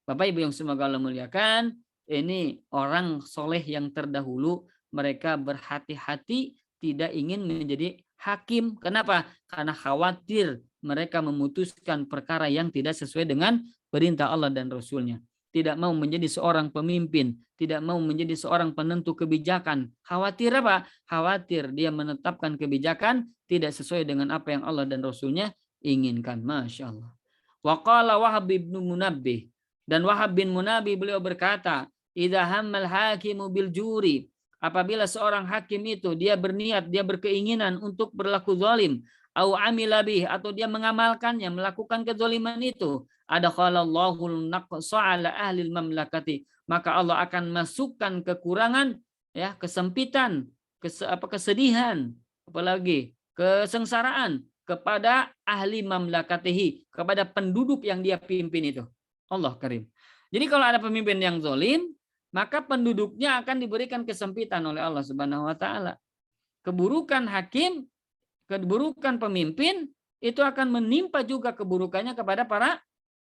Bapak Ibu yang semoga Allah muliakan, ini orang soleh yang terdahulu, mereka berhati-hati tidak ingin menjadi hakim. Kenapa? Karena khawatir mereka memutuskan perkara yang tidak sesuai dengan perintah Allah dan Rasulnya. Tidak mau menjadi seorang pemimpin, tidak mau menjadi seorang penentu kebijakan. Khawatir apa? Khawatir dia menetapkan kebijakan tidak sesuai dengan apa yang Allah dan Rasulnya inginkan. Masya Allah. Waqala Wahab bin Munabbih, dan Wahab bin Munabbih beliau berkata, idza hammal hakimu bil juri, apabila seorang hakim itu dia berniat, dia berkeinginan untuk berlaku zalim, au amila bih, atau dia mengamalkannya, melakukan kezaliman itu, adkhalallahu naqsa ala ahli mamlakati, maka Allah akan masukkan kekurangan, ya, kesempitan, kesedihan, apalagi kesengsaraan kepada ahli mamlakatihi, kepada penduduk yang dia pimpin itu. Allah karim. Jadi kalau ada pemimpin yang zalim, maka penduduknya akan diberikan kesempitan oleh Allah Subhanahu wa taala. Keburukan hakim, keburukan pemimpin itu akan menimpa juga keburukannya kepada para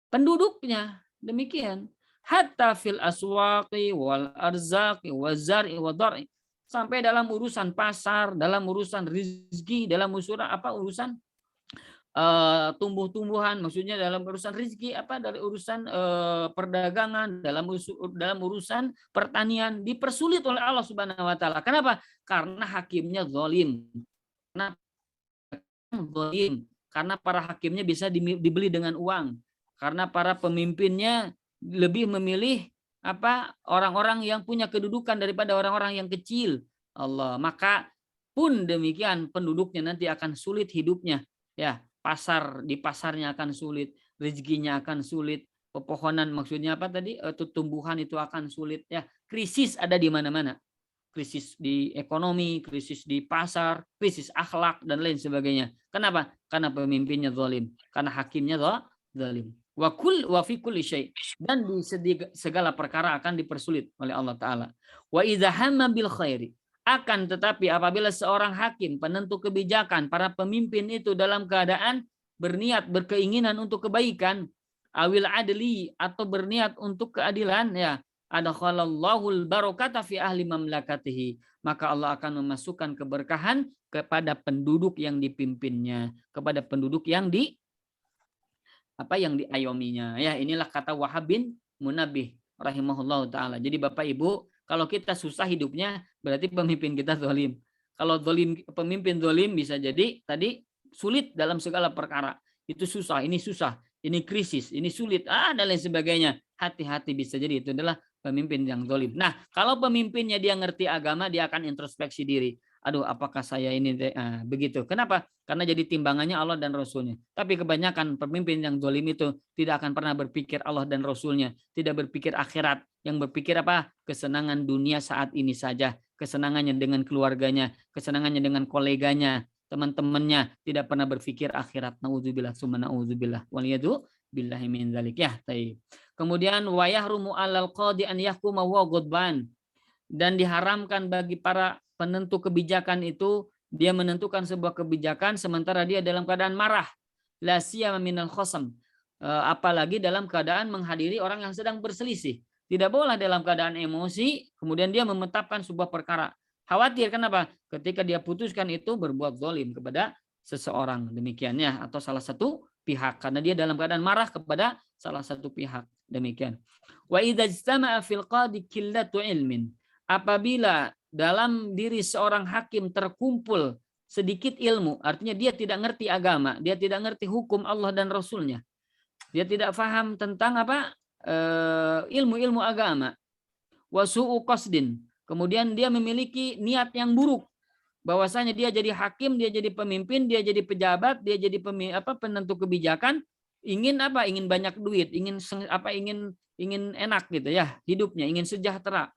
penduduknya. Demikian. Hatta fil aswaqi wal arzaqi wazar'i wadhar'i. Sampai dalam urusan pasar, dalam urusan rezeki, dalam urusan tumbuh-tumbuhan, maksudnya dalam urusan rezeki, dari urusan perdagangan, dalam urusan pertanian dipersulit oleh Allah Subhanahu wa taala. Kenapa? Karena hakimnya zalim. Karena para hakimnya bisa dibeli dengan uang. Karena para pemimpinnya lebih memilih orang-orang yang punya kedudukan daripada orang-orang yang kecil. Allah, maka pun demikian penduduknya nanti akan sulit hidupnya, ya. Di pasarnya akan sulit, rezekinya akan sulit, pepohonan maksudnya tumbuhan itu akan sulit, ya. Krisis ada di mana-mana, krisis di ekonomi, krisis di pasar, krisis akhlak dan lain sebagainya. Kenapa? Karena pemimpinnya zalim, karena hakimnya zalim. Wa fi kulli syai', dan di segala perkara akan dipersulit oleh Allah taala. Wa idza hamma bil khairi, akan tetapi apabila seorang hakim, penentu kebijakan, para pemimpin itu dalam keadaan berniat, berkeinginan untuk kebaikan, awil adli, atau berniat untuk keadilan, ya, adkhalallahul barakata fi ahli mamlakatihi, maka Allah akan memasukkan keberkahan kepada penduduk yang dipimpinnya, kepada penduduk yang diayominya. Ya, inilah kata Wahab bin Munabbih rahimahullah taala. Jadi Bapak Ibu, kalau kita susah hidupnya, berarti pemimpin kita zalim. Kalau pemimpin zalim bisa jadi tadi sulit dalam segala perkara. Itu susah, ini krisis, ini sulit, dan lain sebagainya. Hati-hati, bisa jadi itu adalah pemimpin yang zalim. Nah, kalau pemimpinnya dia ngerti agama, dia akan introspeksi diri. Aduh, apakah saya ini begitu? Kenapa? Karena jadi timbangannya Allah dan Rasulnya. Tapi kebanyakan pemimpin yang zalim itu tidak akan pernah berpikir Allah dan Rasulnya, tidak berpikir akhirat, yang berpikir kesenangan dunia saat ini saja, kesenangannya dengan keluarganya, kesenangannya dengan koleganya, teman-temannya, tidak pernah berpikir akhirat. Nauzubillah summa nauzubillah. Waliyadu billahi min dzalik. Ya, taib. Kemudian wa yahrumu 'alal qadi an yahkuma wa ghadban, dan diharamkan bagi para penentu kebijakan itu dia menentukan sebuah kebijakan sementara dia dalam keadaan marah, la siyama minal khasam, apalagi dalam keadaan menghadiri orang yang sedang berselisih. Tidak boleh dalam keadaan emosi kemudian dia menetapkan sebuah perkara. Khawatir, kenapa? Ketika dia putuskan itu berbuat zalim kepada seseorang, demikiannya, atau salah satu pihak, karena dia dalam keadaan marah kepada salah satu pihak, demikian. Wa idza ijtama'a fil qadi qillatu ilmin, apabila dalam diri seorang hakim terkumpul sedikit ilmu, artinya dia tidak ngerti agama, dia tidak ngerti hukum Allah dan Rasulnya, dia tidak paham tentang ilmu-ilmu agama. Wasu'u qasdin, kemudian dia memiliki niat yang buruk, bahwasanya dia jadi hakim, dia jadi pemimpin, dia jadi pejabat, dia jadi penentu kebijakan, ingin banyak duit, ingin enak gitu ya hidupnya, ingin sejahtera,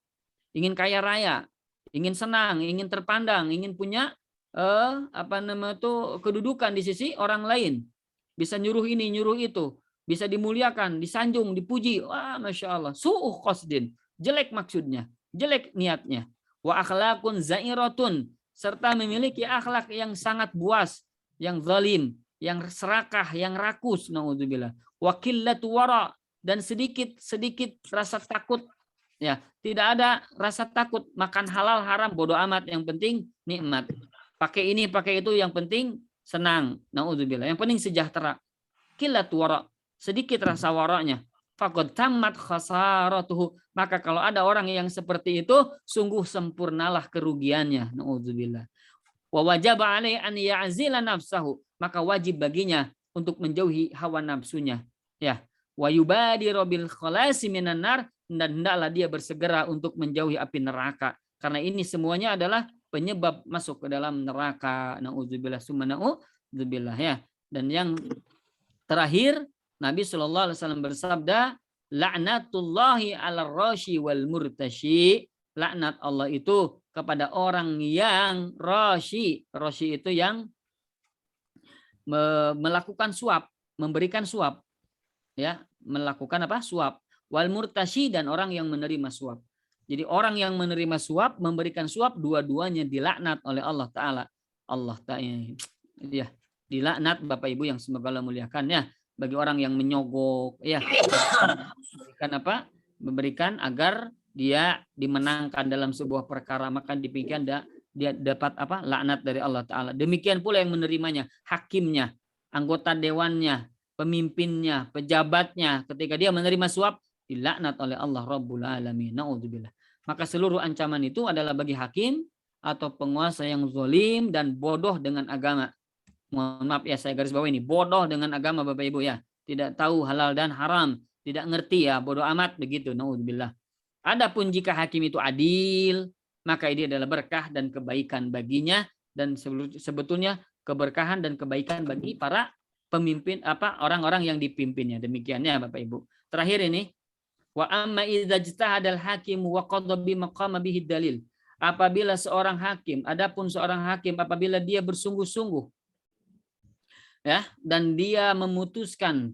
ingin kaya raya, ingin senang, ingin terpandang, ingin punya kedudukan di sisi orang lain, bisa nyuruh ini nyuruh itu, bisa dimuliakan, disanjung, dipuji. Wah, masya Allah. Su'uh qasdin, jelek maksudnya, jelek niatnya. Wa akhlakun zairatun, serta memiliki akhlak yang sangat buas, yang zalim, yang serakah, yang rakus, naudzubillah. Wa qillatu wara, dan sedikit rasa takut, ya, tidak ada rasa takut, makan halal haram bodoh amat, yang penting nikmat. Pakai ini, pakai itu, yang penting senang, naudzubillah. Yang penting sejahtera. Qillatu wara, sedikit rasa waranya. Faqad tammat khasaratuhu, maka kalau ada orang yang seperti itu, sungguh sempurnalah kerugiannya, naudzubillah. Wa wajaba alaihi an ya'zila nafsahu, maka wajib baginya untuk menjauhi hawa nafsunya, ya. Wa yubadiru bil khalasi minan nar, dan hendaklah dia bersegera untuk menjauhi api neraka, karena ini semuanya adalah penyebab masuk ke dalam neraka, naudzubillah summa naudzubillah, ya. Dan yang terakhir, Nabi Shallallahu Alaihi Wasallam bersabda, laknatullahi ala rashi wal murtashi, laknat Allah itu kepada orang yang rashi itu yang melakukan suap, memberikan suap, ya, melakukan apa? Suap. Wal murtashi, dan orang yang menerima suap. Jadi orang yang menerima suap, memberikan suap, dua-duanya dilaknat oleh Allah Ta'ala. Allah Ta'ala, ya, dilaknat Bapak Ibu yang semoga Allah muliakan, ya. Bagi orang yang menyogok, ya, memberikan apa? Memberikan agar dia dimenangkan dalam sebuah perkara, maka demikian dia dapat apa? Laknat dari Allah Ta'ala. Demikian pula yang menerimanya, hakimnya, anggota dewannya, pemimpinnya, pejabatnya, ketika dia menerima suap, dilaknat oleh Allah Rabbul Alamin. Naudzubillah. Maka seluruh ancaman itu adalah bagi hakim atau penguasa yang zalim dan bodoh dengan agama. Mohon maaf ya, saya garis bawah ini, bodoh dengan agama Bapak Ibu, ya. Tidak tahu halal dan haram, tidak ngerti, ya, bodoh amat begitu. Naudzubillah. Adapun jika hakim itu adil, maka ini adalah berkah dan kebaikan baginya, dan sebetulnya keberkahan dan kebaikan bagi para pemimpin, apa, orang-orang yang dipimpinnya. Demikiannya Bapak Ibu. Terakhir ini, wa amma idza ijtahadal hakim wa qadha bi maqama bihi dalil. Apabila seorang hakim, adapun seorang hakim apabila dia bersungguh-sungguh, ya, dan dia memutuskan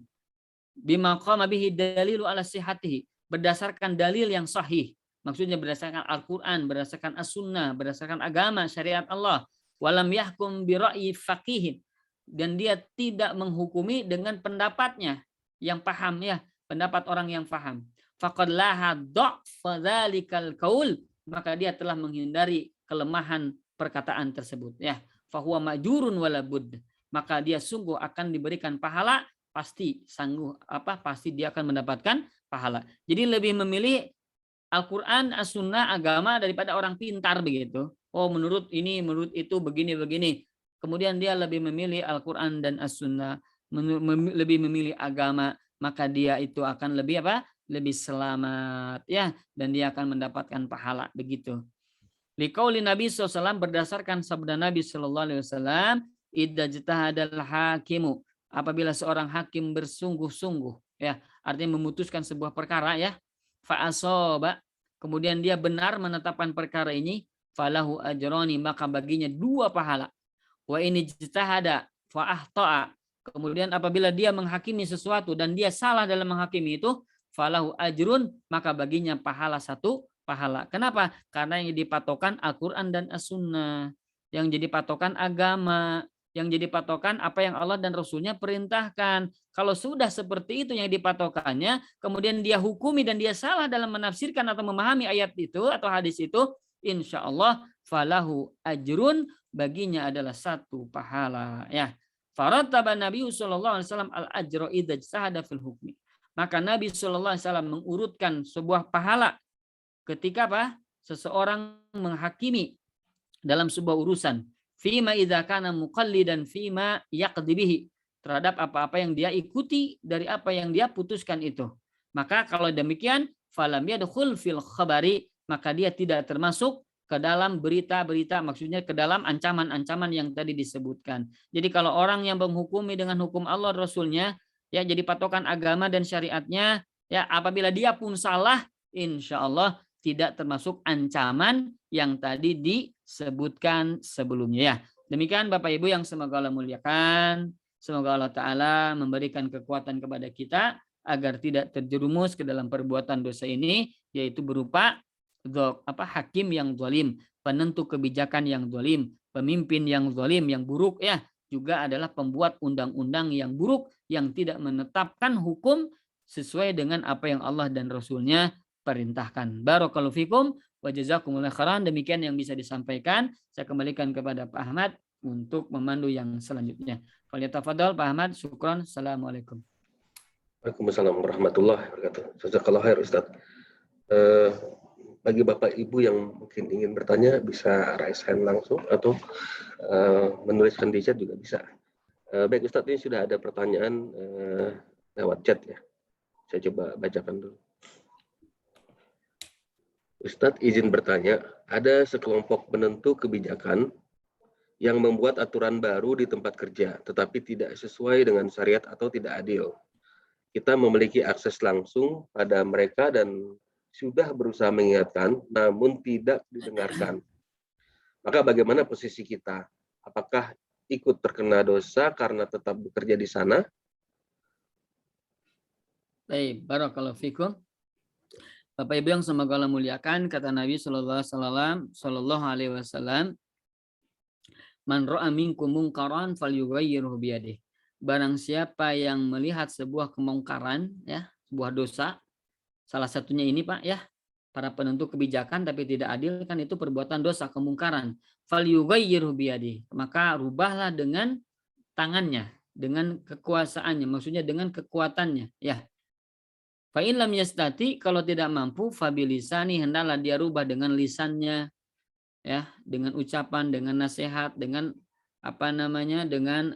bima qama bihi dalilu ala sihhatihi, berdasarkan dalil yang sahih, maksudnya berdasarkan Al-Qur'an, berdasarkan As-Sunnah, berdasarkan agama syariat Allah, walam yahkum bi ra'yi faqihin, dan dia tidak menghukumi dengan pendapatnya yang paham, ya, pendapat orang yang paham, faqad laha dha'fa dzalikal qaul, maka dia telah menghindari kelemahan perkataan tersebut, ya. Fahuwa majurun wala budd, maka dia sungguh akan diberikan pahala, pasti pasti dia akan mendapatkan pahala. Jadi lebih memilih Al-Qur'an, As-Sunnah, agama daripada orang pintar begitu. Oh, menurut ini, menurut itu, begini. Kemudian dia lebih memilih Al-Qur'an dan As-Sunnah, lebih memilih agama, maka dia itu akan lebih apa? Lebih selamat, ya, dan dia akan mendapatkan pahala begitu. Liqauli Nabi SAW, berdasarkan sabda Nabi SAW, idza ijtahadal hakimu, apabila seorang hakim bersungguh-sungguh, ya, artinya memutuskan sebuah perkara, ya, fa asaba, kemudian dia benar menetapkan perkara ini, falahu ajrani, maka baginya 2 pahala. Wa in ijtahada fa ahta'a, kemudian apabila dia menghakimi sesuatu dan dia salah dalam menghakimi itu, falahu ajrun, maka baginya pahala 1 pahala. Kenapa? Karena yang dipatokan Al-Qur'an dan As-Sunnah, yang jadi patokan agama, yang jadi patokan apa yang Allah dan Rasulnya perintahkan. Kalau sudah seperti itu yang dipatokannya, kemudian dia hukumi dan dia salah dalam menafsirkan atau memahami ayat itu atau hadis itu, insya Allah falahu ajrun, baginya adalah 1 pahala, ya. Farattaba Nabi sallallahu alaihi wasallam al-ajra idza ijtahada fil hukmi. Maka Nabi sallallahu alaihi wasallam mengurutkan sebuah pahala ketika apa? Seseorang menghakimi dalam sebuah urusan. Fima idza kana muqallidan fima yaqdi bihi, terhadap apa-apa yang dia ikuti dari apa yang dia putuskan itu. Maka kalau demikian, falam yadkhul fil khabari, maka dia tidak termasuk ke dalam berita-berita, maksudnya ke dalam ancaman-ancaman yang tadi disebutkan. Jadi kalau orang yang menghukumi dengan hukum Allah Rasulnya, ya, jadi patokan agama dan syariatnya, ya, apabila dia pun salah, insya Allah tidak termasuk ancaman yang tadi disebutkan sebelumnya, ya. Demikian Bapak Ibu yang semoga Allah muliakan. Semoga Allah Ta'ala memberikan kekuatan kepada kita agar tidak terjerumus ke dalam perbuatan dosa ini, yaitu berupa hakim yang zalim, penentu kebijakan yang zalim, pemimpin yang zalim, yang buruk ya, juga adalah pembuat undang-undang yang buruk yang tidak menetapkan hukum sesuai dengan apa yang Allah dan Rasul-Nya perintahkan. Barakallahu fikum wa jazakumullahu khairan. Demikian yang bisa disampaikan. Saya kembalikan kepada Pak Ahmad untuk memandu yang selanjutnya. Falyatafadhal Pak Ahmad. Syukran. Assalamualaikum. Waalaikumsalam warahmatullahi wabarakatuh. Jazakallahu khair Ustaz. Bagi Bapak Ibu yang mungkin ingin bertanya bisa raise hand langsung atau menuliskan di chat juga bisa. Baik Ustaz, ini sudah ada pertanyaan lewat chat ya. Saya coba bacakan dulu. Ustadz izin bertanya, ada sekelompok penentu kebijakan yang membuat aturan baru di tempat kerja, tetapi tidak sesuai dengan syariat atau tidak adil. Kita memiliki akses langsung pada mereka dan sudah berusaha mengingatkan, namun tidak didengarkan. Maka bagaimana posisi kita? Apakah ikut terkena dosa karena tetap bekerja di sana? Baik, barakallahu fikum. Bapak Ibu yang semoga Allah muliakan, kata Nabi Shallallahu Alaihi Wasallam, man ra'a minkum munkaran falyughayyirhu biyadihi. Barang siapa yang melihat sebuah kemungkaran, ya, sebuah dosa, salah satunya ini Pak, ya, para penentu kebijakan tapi tidak adil, kan itu perbuatan dosa, kemungkaran. Falyughayyirhu biyadihi. Maka rubahlah dengan tangannya, dengan kekuasaannya, maksudnya dengan kekuatannya, ya. Fa in lam yastati, kalau tidak mampu, fabilisani, hendaklah dia rubah dengan lisannya, ya, dengan ucapan, dengan nasihat, dengan dengan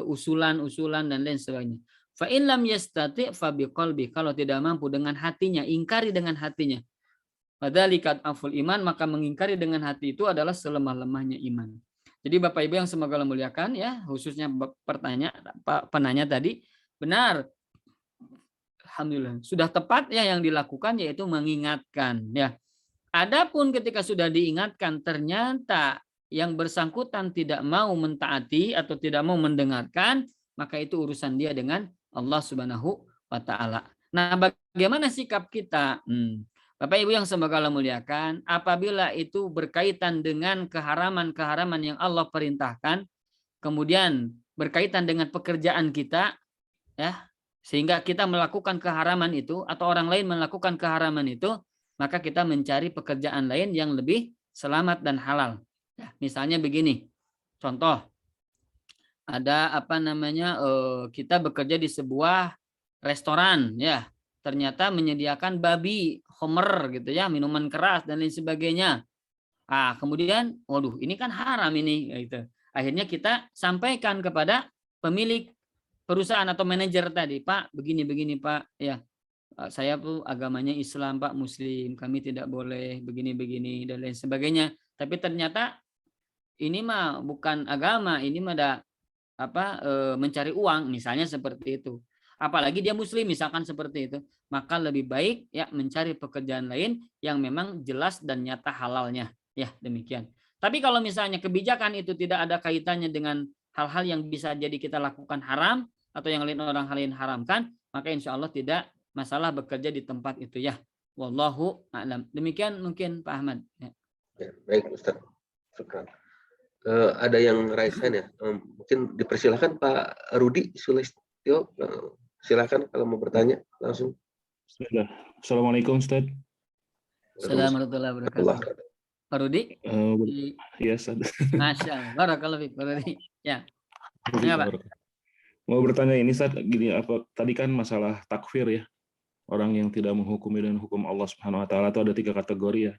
usulan-usulan dan lain sebagainya. Fa in lam yastati fa biqalbi, kalau tidak mampu dengan hatinya, ingkari dengan hatinya. Fadzalika aful iman, maka mengingkari dengan hati itu adalah selemah-lemahnya iman. Jadi Bapak Ibu yang semoga Allah muliakan, ya, khususnya penanya tadi, benar. Alhamdulillah, sudah tepat ya yang dilakukan, yaitu mengingatkan, ya. Adapun ketika sudah diingatkan ternyata yang bersangkutan tidak mau mentaati atau tidak mau mendengarkan, maka itu urusan dia dengan Allah Subhanahu wa taala. Nah, bagaimana sikap kita? Bapak Ibu yang semoga Allah muliakan, apabila itu berkaitan dengan keharaman-keharaman yang Allah perintahkan, kemudian berkaitan dengan pekerjaan kita, ya, sehingga kita melakukan keharaman itu atau orang lain melakukan keharaman itu, maka kita mencari pekerjaan lain yang lebih selamat dan halal. Ya, misalnya begini, contoh, ada kita bekerja di sebuah restoran, ya, ternyata menyediakan babi, homer gitu ya, minuman keras dan lain sebagainya. Kemudian, waduh, ini kan haram ini, gitu. Akhirnya kita sampaikan kepada pemilik perusahaan atau manajer tadi, Pak, begini Pak, ya, saya tuh agamanya Islam Pak, Muslim, kami tidak boleh begini-begini dan lain sebagainya. Tapi ternyata ini mah bukan agama, ini mah mencari uang, misalnya seperti itu. Apalagi dia Muslim, misalkan seperti itu, maka lebih baik ya mencari pekerjaan lain yang memang jelas dan nyata halalnya, ya, demikian. Tapi kalau misalnya kebijakan itu tidak ada kaitannya dengan hal-hal yang bisa jadi kita lakukan haram, atau yang lain orang lain haramkan, maka insya Allah tidak masalah bekerja di tempat itu, ya. Wallahu a'lam. Demikian mungkin Pak Ahmad. Ya. Ya, baik Ustaz. Ada yang raise hand ya. Mungkin dipersilahkan Pak Rudi Sulistyo. Silakan kalau mau bertanya langsung. Bismillah. Assalamualaikum Ustaz. Assalamualaikum warahmatullahi wabarakatuh. Pak Rudi? Ya, Ustaz. Masya Allah. Barakallahu fiik, Pak Rudi. Ya. Ya, Pak. Mau bertanya ini Ustaz, gini, tadi kan masalah takfir ya. Orang yang tidak menghukumi dengan hukum Allah Subhanahu wa taala itu ada 3 kategori ya.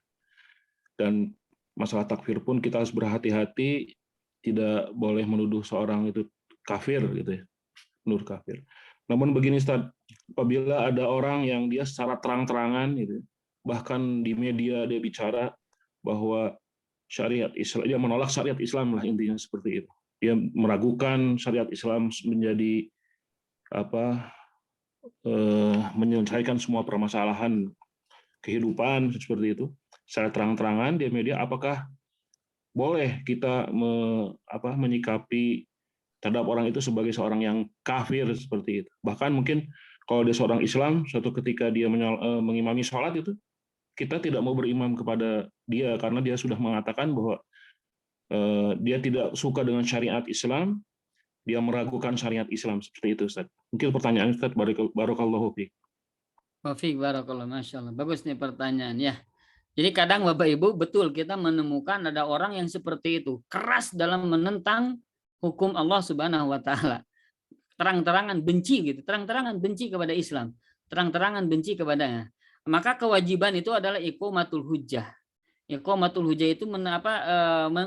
Dan masalah takfir pun kita harus berhati-hati, tidak boleh menuduh seorang itu kafir gitu ya. Menuduh kafir. Namun begini Ustaz, apabila ada orang yang dia secara terang-terangan gitu, bahkan di media dia bicara bahwa syariat Islam, dia menolak syariat Islam lah, intinya seperti itu. Dia meragukan syariat Islam menjadi menyelesaikan semua permasalahan kehidupan seperti itu secara terang-terangan di media. Apakah boleh kita menyikapi terhadap orang itu sebagai seorang yang kafir seperti itu? Bahkan mungkin kalau dia seorang Islam, suatu ketika dia mengimami sholat itu, kita tidak mau berimam kepada dia karena dia sudah mengatakan bahwa dia tidak suka dengan syariat Islam, dia meragukan syariat Islam, seperti itu, Ustaz. Mungkin pertanyaan Ustaz, barakallahu fiik. Wafik barakallah, masya Allah. Bagus nih pertanyaan ya. Jadi kadang Bapak Ibu betul kita menemukan ada orang yang seperti itu, keras dalam menentang hukum Allah Subhanahu wa taala. Terang-terangan benci gitu, terang-terangan benci kepada Islam, terang-terangan benci kepadanya. Maka kewajiban itu adalah iqamatul hujjah. Iqamatul hujjah itu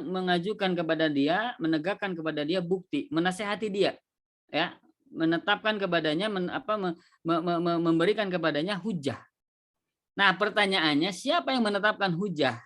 mengajukan kepada dia, menegakkan kepada dia bukti, menasehati dia, ya, menetapkan kepadanya, memberikan kepadanya hujjah. Nah, pertanyaannya siapa yang menetapkan hujjah?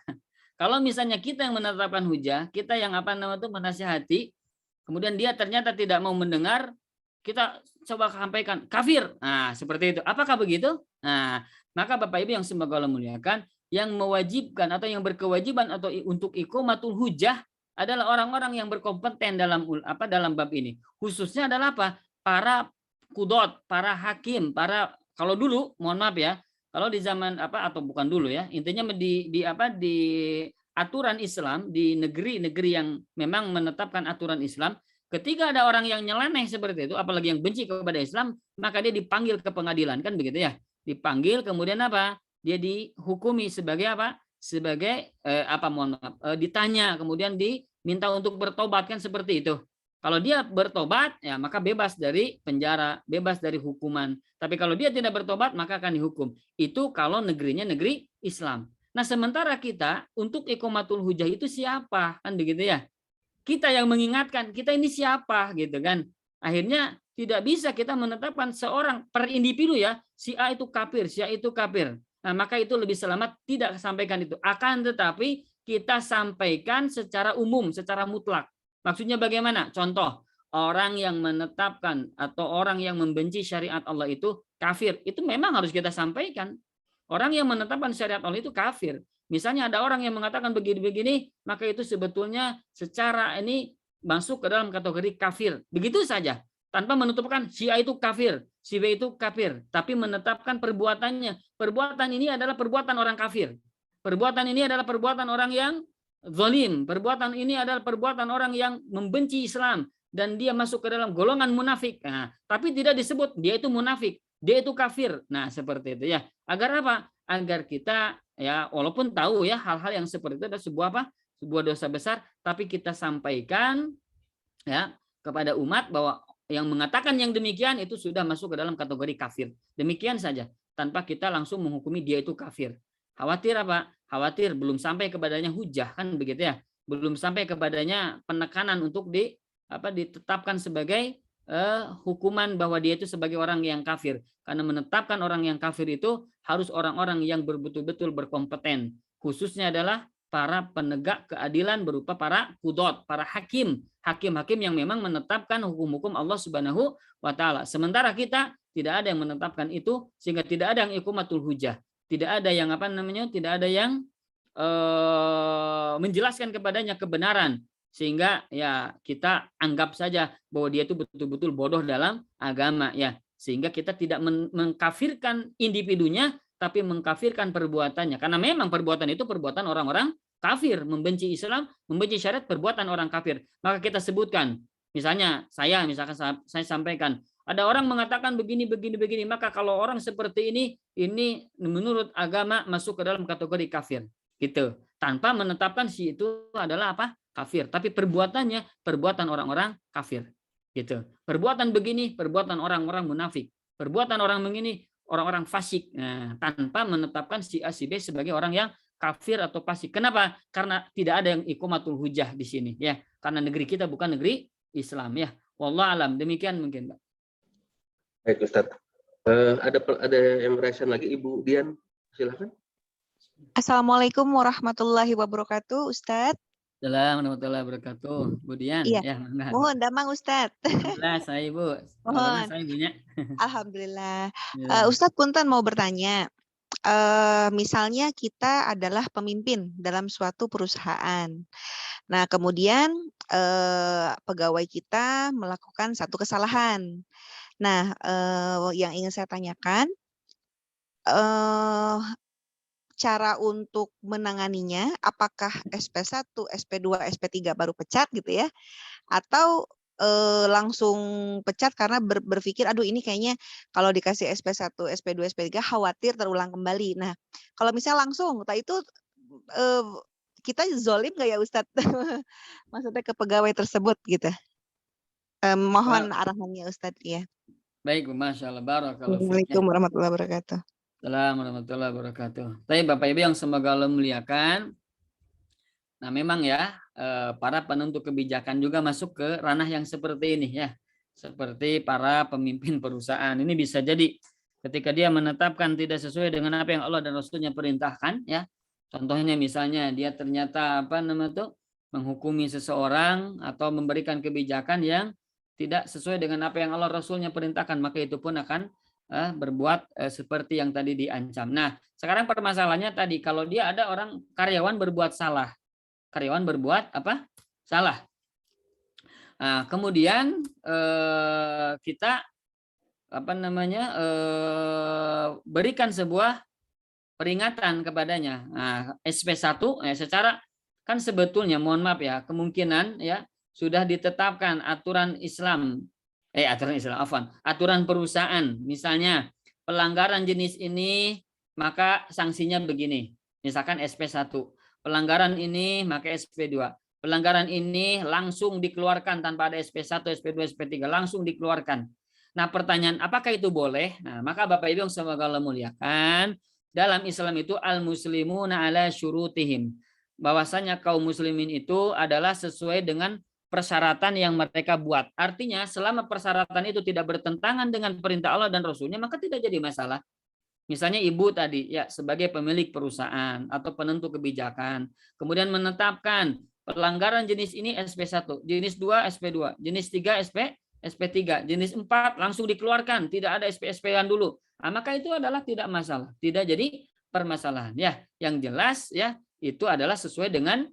Kalau misalnya kita yang menetapkan hujjah, kita yang menasehati, kemudian dia ternyata tidak mau mendengar, kita coba sampaikan kafir. Nah, seperti itu. Apakah begitu? Nah, maka Bapak Ibu yang semoga Allah muliakan, yang mewajibkan atau yang berkewajiban atau untuk iqamatul hujjah adalah orang-orang yang berkompeten dalam bab ini. Khususnya adalah apa? Para qudot, para hakim, kalau dulu, mohon maaf ya, kalau di zaman atau bukan dulu ya, intinya di aturan Islam di negeri-negeri yang memang menetapkan aturan Islam, ketika ada orang yang nyeleneh seperti itu, apalagi yang benci kepada Islam, maka dia dipanggil ke pengadilan, kan begitu ya? Dipanggil, kemudian apa? Dia dihukumi sebagai apa? Sebagai ditanya, kemudian diminta untuk bertobat, kan seperti itu. Kalau dia bertobat, ya maka bebas dari penjara, bebas dari hukuman. Tapi kalau dia tidak bertobat, maka akan dihukum. Itu kalau negerinya negeri Islam. Nah, sementara kita untuk iqamatul hujjah itu siapa? Kan begitu ya? Kita yang mengingatkan, kita ini siapa gitu kan. Akhirnya tidak bisa kita menetapkan seorang per individu ya, si A itu kafir, si A itu kafir. Nah, maka itu lebih selamat tidak sampaikan itu. Akan tetapi kita sampaikan secara umum, secara mutlak. Maksudnya bagaimana? Contoh, orang yang menetapkan atau orang yang membenci syariat Allah itu kafir. Itu memang harus kita sampaikan. Orang yang menetapkan syariat Allah itu kafir. Misalnya ada orang yang mengatakan begini-begini, maka itu sebetulnya secara ini masuk ke dalam kategori kafir. Begitu saja. Tanpa menetapkan si A itu kafir, si B itu kafir. Tapi menetapkan perbuatannya. Perbuatan ini adalah perbuatan orang kafir. Perbuatan ini adalah perbuatan orang yang zalim. Perbuatan ini adalah perbuatan orang yang membenci Islam. Dan dia masuk ke dalam golongan munafik. Nah, tapi tidak disebut dia itu munafik. Dia itu kafir. Nah, seperti itu ya. Agar apa? Agar kita ya walaupun tahu ya hal-hal yang seperti itu adalah sebuah dosa besar, tapi kita sampaikan ya kepada umat bahwa yang mengatakan yang demikian itu sudah masuk ke dalam kategori kafir. Demikian saja, tanpa kita langsung menghukumi dia itu kafir. Khawatir apa? Khawatir belum sampai kepadanya hujah, kan begitu ya. Belum sampai kepadanya penekanan untuk ditetapkan sebagai hukuman bahwa dia itu sebagai orang yang kafir. Karena menetapkan orang yang kafir itu harus orang-orang yang betul-betul berkompeten. Khususnya adalah para penegak keadilan berupa para qudot, para hakim. Hakim-hakim yang memang menetapkan hukum-hukum Allah Subhanahu wa taala. Sementara kita tidak ada yang menetapkan itu, sehingga tidak ada yang iqamatul hujjah. Tidak ada yang tidak ada yang menjelaskan kepadanya kebenaran. Sehingga ya kita anggap saja bahwa dia itu betul-betul bodoh dalam agama ya. Sehingga kita tidak mengkafirkan individunya, tapi mengkafirkan perbuatannya. Karena memang perbuatan itu perbuatan orang-orang kafir, membenci Islam, membenci syariat, perbuatan orang kafir. Maka kita sebutkan, misalkan saya sampaikan, ada orang mengatakan begini, maka kalau orang seperti ini menurut agama masuk ke dalam kategori kafir, gitu. Tanpa menetapkan si itu adalah apa? Kafir. Tapi perbuatannya perbuatan orang-orang kafir, gitu. Perbuatan begini, perbuatan orang-orang munafik. Perbuatan orang begini, orang-orang fasik. Nah, tanpa menetapkan si A, si B sebagai orang yang kafir atau fasik. Kenapa? Karena tidak ada yang iqamatul hujjah di sini ya. Karena negeri kita bukan negeri Islam ya. Wallahu alam. Demikian mungkin, Pak. Baik, Ustaz. Ada yang merespon lagi, Ibu Dian. Silakan. Assalamualaikum warahmatullahi wabarakatuh, Ustadz. Assalamualaikum warahmatullahi wabarakatuh. Bu Dian. Iya. Ya, mohon damang Ustadz. Alhamdulillah saya Ibu. Mohon. Saya Ibunya. Alhamdulillah. Ustadz Punten mau bertanya. Misalnya kita adalah pemimpin dalam suatu perusahaan. Nah, kemudian pegawai kita melakukan satu kesalahan. Nah, yang ingin saya tanyakan, cara untuk menanganinya, apakah SP1, SP2, SP3 baru pecat gitu ya, atau langsung pecat karena berpikir, aduh ini kayaknya kalau dikasih SP1, SP2, SP3 khawatir terulang kembali. Nah, kalau misalnya langsung, itu kita zolim nggak ya Ustadz? Maksudnya ke pegawai tersebut gitu. Mohon arahannya Ustadz ya. Baik, Masya Allah, barakallahu fiik. Assalamualaikum warahmatullahi wabarakatuh. Assalamualaikum warahmatullahi wabarakatuh. Tapi Bapak Ibu yang semoga Allah muliakan. Nah, memang ya para penentu kebijakan juga masuk ke ranah yang seperti ini ya. Seperti para pemimpin perusahaan. Ini bisa jadi ketika dia menetapkan tidak sesuai dengan apa yang Allah dan Rasulnya perintahkan ya. Contohnya misalnya dia ternyata menghukumi seseorang atau memberikan kebijakan yang tidak sesuai dengan apa yang Allah Rasulnya perintahkan, maka itu pun akan berbuat seperti yang tadi diancam. Nah, sekarang permasalahannya tadi kalau dia ada orang karyawan berbuat salah. Karyawan berbuat apa? Salah. Nah, kemudian kita berikan sebuah peringatan kepadanya. Nah, SP1 secara kan sebetulnya mohon maaf ya, kemungkinan ya sudah ditetapkan aturan aturan perusahaan. Misalnya pelanggaran jenis ini maka sanksinya begini. Misalkan SP1. Pelanggaran ini maka SP2. Pelanggaran ini langsung dikeluarkan tanpa ada SP1, SP2, SP3 langsung dikeluarkan. Nah, pertanyaan apakah itu boleh? Nah, maka Bapak Ibu yang semoga Allah muliakan, dalam Islam itu al-muslimuna ala syurutihim. Bahwasanya kaum muslimin itu adalah sesuai dengan persyaratan yang mereka buat. Artinya selama persyaratan itu tidak bertentangan dengan perintah Allah dan Rasulnya, maka tidak jadi masalah. Misalnya ibu tadi ya sebagai pemilik perusahaan atau penentu kebijakan, kemudian menetapkan pelanggaran jenis ini SP1, jenis 2 SP2, jenis 3 SP3, jenis 4 langsung dikeluarkan, tidak ada SP-SP-an dulu. Nah, maka itu adalah tidak masalah, tidak jadi permasalahan. Ya, yang jelas ya itu adalah sesuai dengan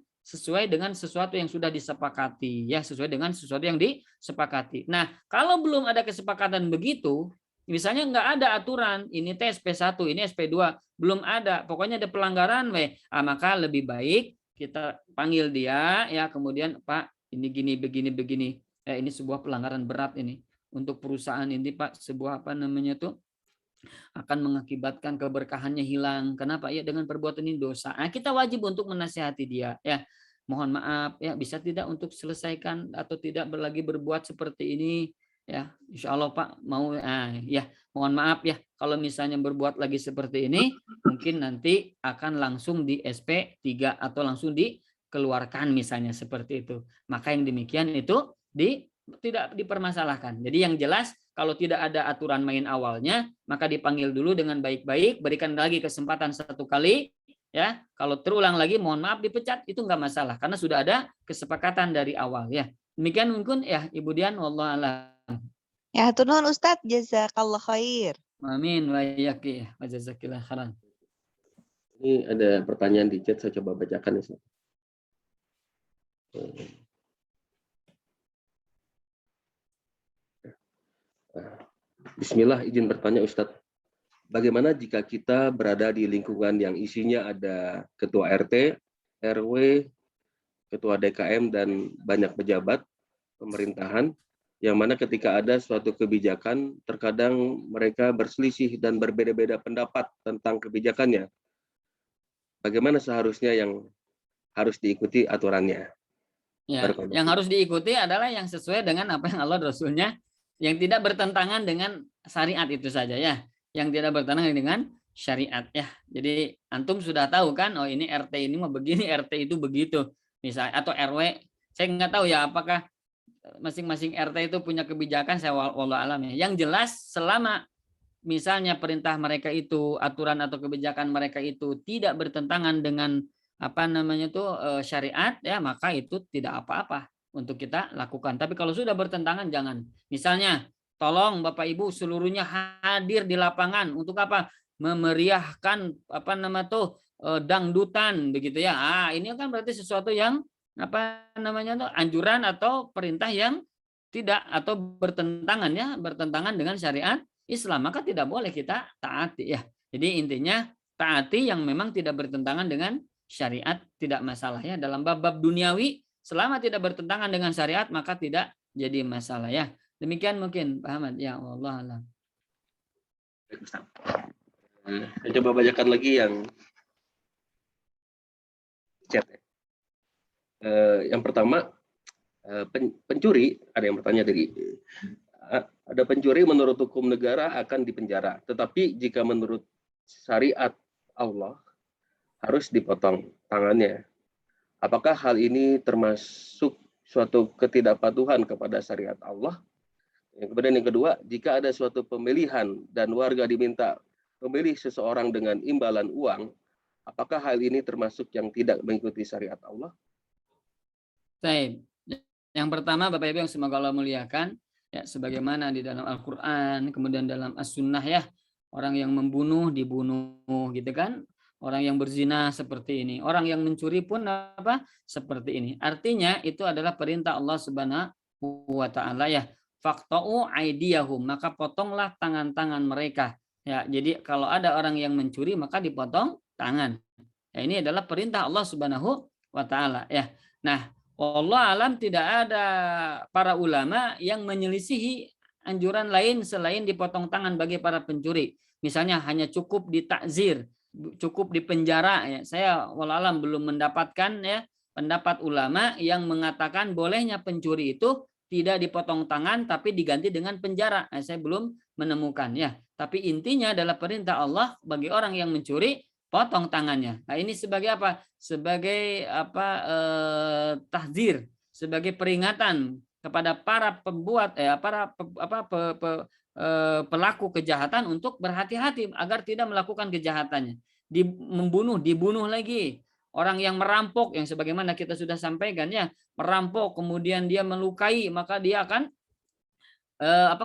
sesuatu yang sudah disepakati, ya sesuai dengan sesuatu yang disepakati. Nah, kalau belum ada kesepakatan begitu, misalnya nggak ada aturan, ini SP1, ini SP2, belum ada, pokoknya ada pelanggaran, maka lebih baik kita panggil dia, ya kemudian Pak, ini gini, begini, ini sebuah pelanggaran berat ini untuk perusahaan ini Pak, sebuah akan mengakibatkan keberkahannya hilang. Kenapa? Ya dengan perbuatan ini dosa. Nah, kita wajib untuk menasihati dia. Ya, mohon maaf. Ya, bisa tidak untuk selesaikan atau tidak lagi berbuat seperti ini. Ya, insya Allah Pak mau. Ya, mohon maaf ya. Kalau misalnya berbuat lagi seperti ini, mungkin nanti akan langsung di SP3 atau langsung dikeluarkan misalnya seperti itu. Maka yang demikian itu tidak dipermasalahkan. Jadi yang jelas kalau tidak ada aturan main awalnya, maka dipanggil dulu dengan baik-baik, berikan lagi kesempatan 1 kali, ya. Kalau terulang lagi, mohon maaf dipecat, itu enggak masalah karena sudah ada kesepakatan dari awal, ya. Demikian mungkin ya Ibu Dian, wallahu a'lam. Ya, hatur nuhun Ustadz, jazakallah khair. Amin wa iyyaki wa jazakillah khairan. Ini ada pertanyaan di chat, saya coba bacakan ya. Bismillah, izin bertanya Ustadz. Bagaimana jika kita berada di lingkungan yang isinya ada ketua RT, RW, ketua DKM, dan banyak pejabat pemerintahan, yang mana ketika ada suatu kebijakan, terkadang mereka berselisih dan berbeda-beda pendapat tentang kebijakannya. Bagaimana seharusnya yang harus diikuti aturannya? Ya, yang harus diikuti adalah yang sesuai dengan apa yang Allah Rasulnya, yang tidak bertentangan dengan syariat itu saja ya, yang tidak bertentangan dengan syariat ya. Jadi antum sudah tahu kan, oh ini RT ini mau begini, RT itu begitu, misalnya atau RW. Saya nggak tahu ya apakah masing-masing RT itu punya kebijakan, saya wallahu alam ya. Yang jelas selama misalnya perintah mereka itu, aturan atau kebijakan mereka itu tidak bertentangan dengan syariat ya, maka itu tidak apa-apa untuk kita lakukan. Tapi kalau sudah bertentangan jangan. Misalnya, tolong Bapak Ibu seluruhnya hadir di lapangan untuk apa? Memeriahkan dangdutan begitu ya. Ini kan berarti sesuatu yang anjuran atau perintah yang tidak atau bertentangan dengan syariat Islam, maka tidak boleh kita taati ya. Jadi intinya taati yang memang tidak bertentangan dengan syariat, tidak masalah ya. Dalam bab-bab duniawi selama tidak bertentangan dengan syariat maka tidak jadi masalah ya. Demikian mungkin Pak Ahmad ya, wallahu a'lam. Baik, Ustaz. Saya coba bacakan lagi yang chat. Yang pertama, pencuri, ada yang bertanya tadi, ada pencuri menurut hukum negara akan dipenjara, tetapi jika menurut syariat Allah harus dipotong tangannya. Apakah hal ini termasuk suatu ketidakpatuhan kepada syariat Allah? Kemudian yang kedua, jika ada suatu pemilihan dan warga diminta memilih seseorang dengan imbalan uang, apakah hal ini termasuk yang tidak mengikuti syariat Allah? Baik. Yang pertama Bapak Ibu yang semoga Allah muliakan, ya sebagaimana di dalam Al-Qur'an, kemudian dalam As-Sunnah ya, orang yang membunuh dibunuh gitu kan. Orang yang berzina seperti ini, orang yang mencuri pun apa? Seperti ini. Artinya itu adalah perintah Allah Subhanahu wa taala ya. Faqta'u aydiyahum, maka potonglah tangan-tangan mereka. Ya, jadi kalau ada orang yang mencuri maka dipotong tangan. Ya, ini adalah perintah Allah Subhanahu wa taala ya. Nah, wallahu alam tidak ada para ulama yang menyelisihi anjuran lain selain dipotong tangan bagi para pencuri. Misalnya hanya cukup ditakzir, cukup dipenjara ya. Saya wallahu alam belum mendapatkan ya pendapat ulama yang mengatakan bolehnya pencuri itu tidak dipotong tangan tapi diganti dengan penjara. Nah, saya belum menemukan ya. Tapi intinya adalah perintah Allah bagi orang yang mencuri potong tangannya. Nah, ini sebagai apa? Sebagai apa? Tahzir, sebagai peringatan kepada para pembuat pelaku kejahatan untuk berhati-hati agar tidak melakukan kejahatannya. Membunuh, dibunuh lagi. Orang yang merampok yang sebagaimana kita sudah sampaikan ya, merampok kemudian dia melukai maka dia akan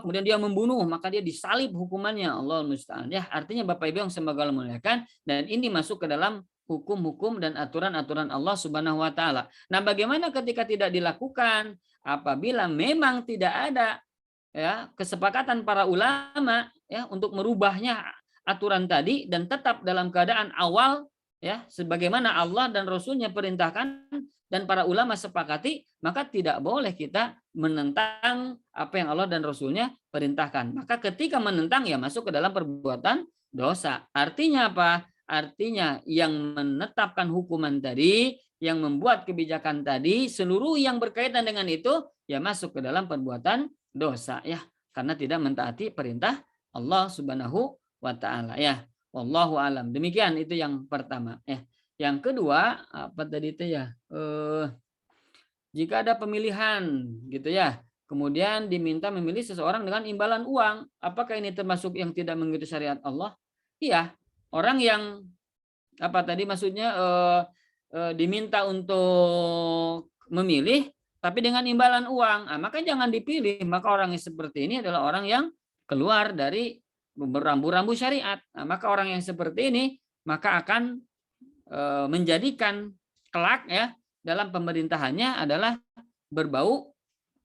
kemudian dia membunuh maka dia disalib hukumannya, Allah musta'an ya. Artinya Bapak Ibu yang semoga Allah muliakan, dan ini masuk ke dalam hukum-hukum dan aturan-aturan Allah Subhanahu wa taala. Nah, bagaimana ketika tidak dilakukan? Apabila memang tidak ada ya kesepakatan para ulama ya untuk merubahnya aturan tadi dan tetap dalam keadaan awal ya sebagaimana Allah dan Rasulnya perintahkan dan para ulama sepakati, maka tidak boleh kita menentang apa yang Allah dan Rasulnya perintahkan. Maka ketika menentang ya masuk ke dalam perbuatan dosa. Artinya apa? Artinya yang menetapkan hukuman tadi, yang membuat kebijakan tadi, seluruh yang berkaitan dengan itu ya masuk ke dalam perbuatan dosa ya, karena tidak mentaati perintah Allah Subhanahu wa taala ya. Wallahu alam. Demikian itu yang pertama ya. Yang kedua, apa tadi itu ya? Jika ada pemilihan gitu ya, kemudian diminta memilih seseorang dengan imbalan uang, apakah ini termasuk yang tidak mengikuti syariat Allah? Iya, orang yang apa tadi maksudnya diminta untuk memilih tapi dengan imbalan uang, maka jangan dipilih. Maka orang yang seperti ini adalah orang yang keluar dari rambu-rambu syariat. Maka orang yang seperti ini maka akan menjadikan kelak ya dalam pemerintahannya adalah berbau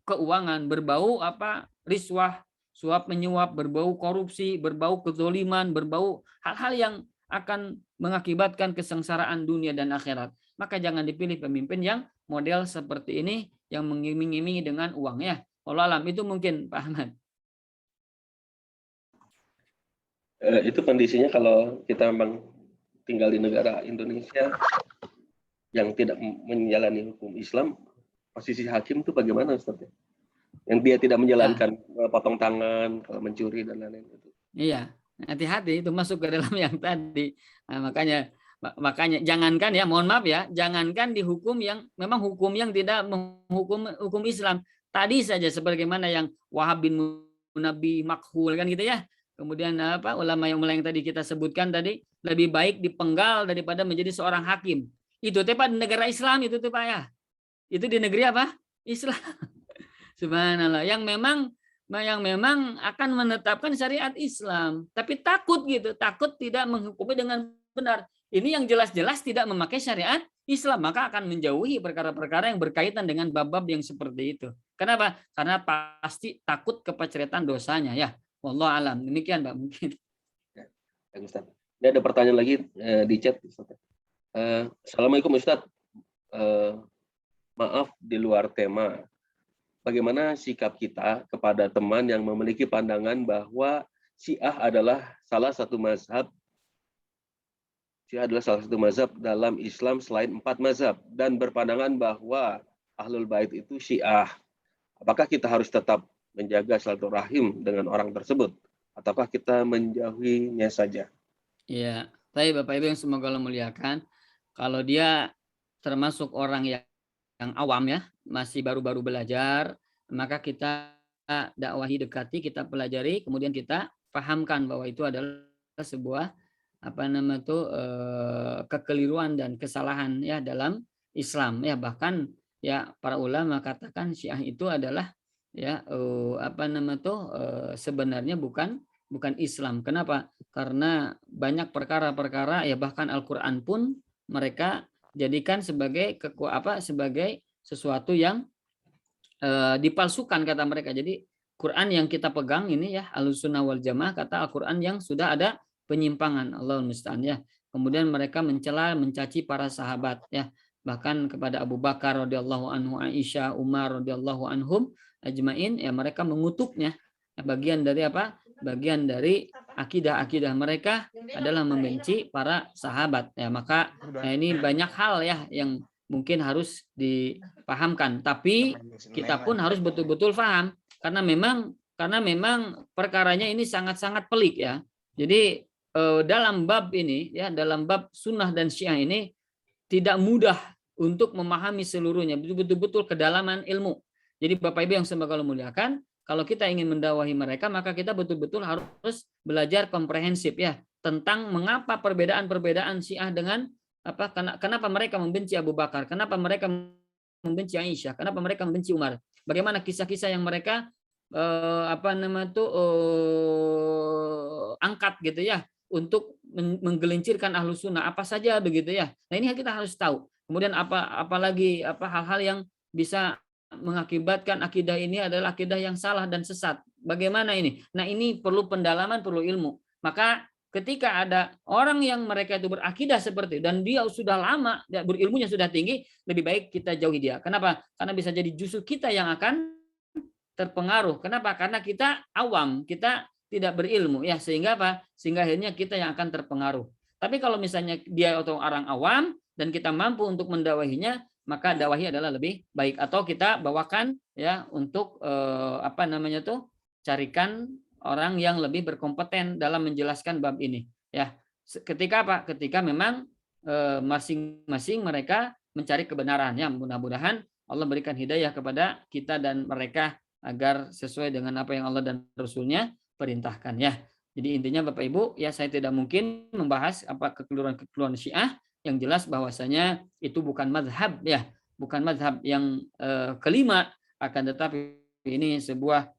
keuangan, berbau apa riswah, suap menyuap, berbau korupsi, berbau kezoliman, berbau hal-hal yang akan mengakibatkan kesengsaraan dunia dan akhirat. Maka jangan dipilih pemimpin yang model seperti ini yang mengiming-imingi dengan uang ya. Wallahu alam, itu mungkin Pak Ahmad. Itu kondisinya kalau kita memang tinggal di negara Indonesia yang tidak menjalani hukum Islam, posisi hakim itu bagaimana Ustaz? Yang dia tidak menjalankan potong tangan kalau mencuri dan lain-lain itu. Iya, hati-hati itu masuk ke dalam yang tadi. Nah, makanya jangankan ya, mohon maaf ya, jangankan dihukum yang memang hukum yang tidak menghukum hukum Islam. Tadi saja sebagaimana yang Wahab bin Munabi Makhul kan gitu ya. Kemudian apa ulama yang tadi kita sebutkan tadi lebih baik dipenggal daripada menjadi seorang hakim. Itu teh Pak di negara Islam itu tuh Pak ya. Itu di negeri apa? Islam. Subhanallah. Yang memang akan menetapkan syariat Islam, tapi takut gitu, takut tidak menghukumi dengan benar. Ini yang jelas-jelas tidak memakai syariat Islam, maka akan menjauhi perkara-perkara yang berkaitan dengan bab-bab yang seperti itu. Kenapa? Karena pasti takut kepeceretan dosanya ya. Wallahu alam. Demikian Pak mungkin. Ya, Ustaz. Ini ada pertanyaan lagi di chat. Ustaz. Assalamualaikum Ustadz. Maaf di luar tema. Bagaimana sikap kita kepada teman yang memiliki pandangan bahwa Syiah adalah salah satu mazhab dalam Islam selain 4 mazhab dan berpandangan bahwa Ahlul Bait itu Syiah. Apakah kita harus tetap menjaga silaturahim dengan orang tersebut ataukah kita menjauhinya saja? Ya, baik Bapak Ibu yang semoga Allah muliakan. Kalau dia termasuk orang yang awam ya, masih baru-baru belajar, maka kita dakwahi, dekati, kita pelajari, kemudian kita pahamkan bahwa itu adalah sebuah kekeliruan dan kesalahan ya dalam Islam ya. Bahkan ya para ulama katakan Syiah itu adalah ya sebenarnya bukan Islam. Kenapa? Karena banyak perkara-perkara ya, bahkan Al-Qur'an pun mereka jadikan sebagai sebagai sesuatu yang dipalsukan kata mereka. Jadi Quran yang kita pegang ini ya Ahlussunnah wal Jamaah, kata Al-Qur'an yang sudah ada penyimpangan, Allahul musta'an ya. Kemudian mereka mencela, mencaci para sahabat ya. Bahkan kepada Abu Bakar radhiyallahu anhu, Aisyah, Umar radhiyallahu anhum ajmain ya, mereka mengutuknya. Bagian dari apa? Bagian dari akidah mereka adalah membenci para sahabat ya. Maka ini banyak hal ya yang mungkin harus dipahamkan, tapi kita pun harus betul-betul paham karena memang perkaranya ini sangat-sangat pelik ya. Jadi dalam bab ini ya, dalam bab sunnah dan Syiah ini tidak mudah untuk memahami seluruhnya, betul-betul kedalaman ilmu. Jadi Bapak Ibu yang semoga Allah muliakan, kalau kita ingin mendakwahi mereka, maka kita betul-betul harus belajar komprehensif ya tentang mengapa perbedaan Syiah dengan kenapa mereka membenci Abu Bakar, kenapa mereka membenci Aisyah, kenapa mereka membenci Umar, bagaimana kisah-kisah yang mereka angkat gitu ya untuk menggelincirkan Ahlus Sunnah apa saja begitu ya. Nah ini kita harus tahu. Kemudian apalagi hal-hal yang bisa mengakibatkan akidah ini adalah akidah yang salah dan sesat. Bagaimana ini? Nah ini perlu pendalaman, perlu ilmu. Maka ketika ada orang yang mereka itu berakidah seperti itu dan dia sudah lama, berilmunya sudah tinggi, lebih baik kita jauhi dia. Kenapa? Karena bisa jadi justru kita yang akan terpengaruh. Kenapa? Karena kita awam, kita tidak berilmu ya, sehingga sehingga akhirnya kita yang akan terpengaruh. Tapi kalau misalnya dia atau orang awam dan kita mampu untuk mendakwahinya, maka dakwahi adalah lebih baik. Atau kita bawakan ya untuk carikan orang yang lebih berkompeten dalam menjelaskan bab ini ya. Ketika memang masing-masing mereka mencari kebenaran ya. Mudah-mudahan Allah berikan hidayah kepada kita dan mereka agar sesuai dengan apa yang Allah dan Rasulnya perintahkan ya. Jadi intinya Bapak Ibu ya, saya tidak mungkin membahas kekeliruan Syiah. Yang jelas bahwasanya itu bukan mazhab ya, bukan mazhab yang kelima, akan tetapi ini sebuah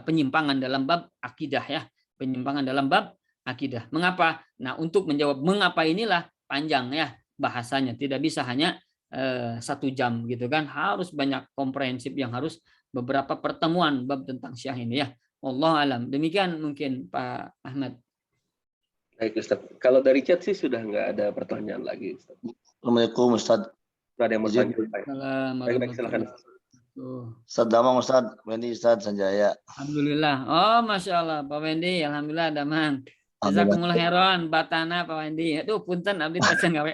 penyimpangan dalam bab akidah ya, penyimpangan dalam bab akidah. Mengapa? Nah, untuk menjawab mengapa inilah panjang ya bahasanya, tidak bisa hanya 1 jam gitu kan, harus banyak komprehensif yang harus beberapa pertemuan bab tentang Syiah ini ya. Allah alam. Demikian mungkin Pak Ahmad. Baik Ustaz. Kalau dari chat sih sudah nggak ada pertanyaan lagi Ustaz. Assalamualaikum Ustaz. Ada yang mau tanya? Baik, silakan. Ustaz Damang Ustaz, Wendy Ustaz Sanjaya. Alhamdulillah. Oh Masya Allah Pak Wendy, alhamdulillah Damang. Jazakumullah khairan batana Pak Wendy. Aduh punten abdi tacan gawe.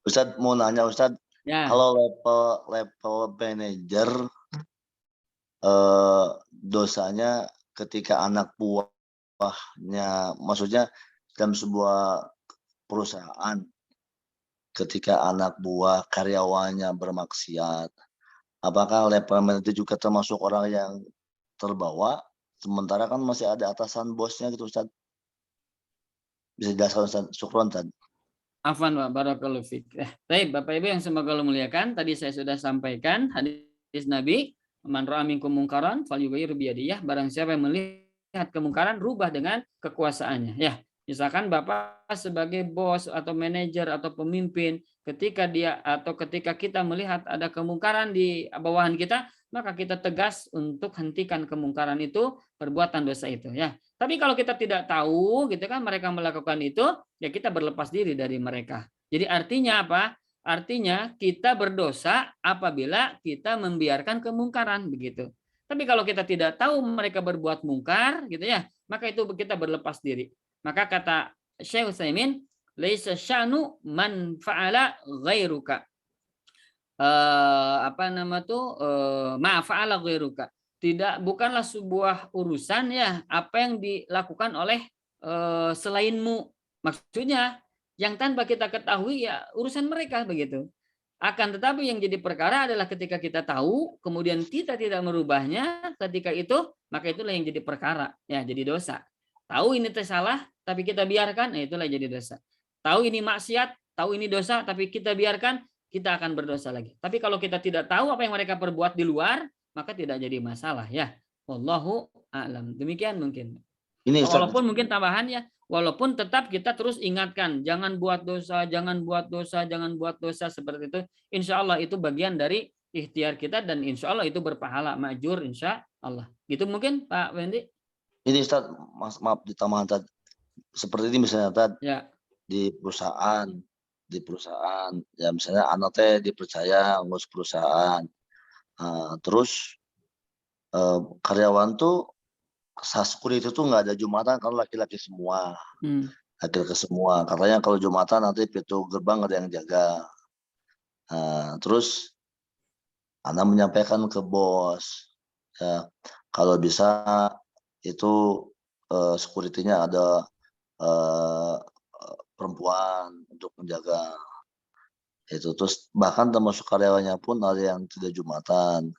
Ustaz mau nanya Ustaz, ya. Kalau level manajer dosanya ketika anak buahnya, maksudnya dalam sebuah perusahaan, ketika anak buah karyawannya bermaksiat, apakah level manajer juga termasuk orang yang terbawa? Sementara kan masih ada atasan bosnya gitu Ustaz. Bisa dijelaskan Ustaz? Syukron Ustaz. Afwan Pak, barakallahu fiik. Baik Bapak Ibu yang semoga Allah muliakan, tadi saya sudah sampaikan hadis Nabi, man ra'a minkum mungkaran falyughayyir biyadihi, barang siapa yang melihat kemungkaran rubah dengan kekuasaannya ya. Misalkan Bapak sebagai bos atau manajer atau pemimpin, ketika kita melihat ada kemungkaran di bawahan kita, maka kita tegas untuk hentikan kemungkaran itu, perbuatan dosa itu ya. Tapi kalau kita tidak tahu gitu kan mereka melakukan itu, ya kita berlepas diri dari mereka. Jadi artinya apa? Artinya kita berdosa apabila kita membiarkan kemungkaran begitu. Tapi kalau kita tidak tahu mereka berbuat mungkar gitu ya, maka itu kita berlepas diri. Maka kata Syekh Utsaimin, laisa sya'nu man fa'ala ghairuka. Ma fa'ala ghairuka. Bukanlah sebuah urusan ya apa yang dilakukan oleh selainmu. Maksudnya yang tanpa kita ketahui ya urusan mereka begitu. Akan tetapi yang jadi perkara adalah ketika kita tahu, kemudian kita tidak merubahnya, ketika itu, maka itulah yang jadi perkara, ya jadi dosa. Tahu ini salah, tapi kita biarkan, ya itulah yang jadi dosa. Tahu ini maksiat, tahu ini dosa, tapi kita biarkan, kita akan berdosa lagi. Tapi kalau kita tidak tahu apa yang mereka perbuat di luar, maka tidak jadi masalah, ya. Wallahu a'lam. Demikian mungkin. Ini Ustaz, Walaupun mungkin tambahan ya, walaupun tetap kita terus ingatkan, jangan buat dosa, jangan buat dosa, jangan buat dosa seperti itu. Insya Allah itu bagian dari ikhtiar kita dan insya Allah itu berpahala ma'jur insya Allah. Gitu mungkin Pak Wendy? ini Ustaz, maaf di tambahan Ustaz. Seperti ini misalnya Ustaz, Ya. di perusahaan ya misalnya anak teh dipercaya ngurus perusahaan. Terus karyawan tuh Saskuri itu tuh nggak ada Jumatan kalau laki-laki semua. Laki-laki semua. Katanya kalau Jumatan nanti pintu gerbang ada yang jaga. Terus Ana menyampaikan ke bos, ya kalau bisa itu security-nya ada perempuan untuk menjaga. Itu terus bahkan termasuk karyawannya pun ada yang tidak Jumatan.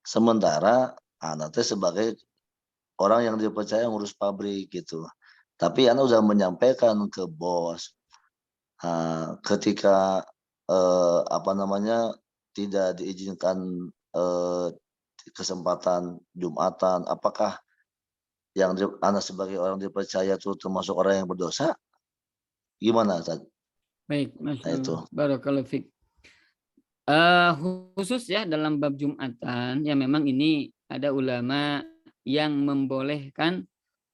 Sementara Ana teh sebagai orang yang dipercaya ngurus pabrik gitu. Tapi Ana udah menyampaikan ke bos ketika tidak diizinkan kesempatan Jumatan, apakah yang Ana sebagai orang dipercaya itu termasuk orang yang berdosa? Gimana Ustaz? Baik, Nah, itu. Barakallahu fiik. Khusus ya dalam bab Jumatan ya memang ini ada ulama yang membolehkan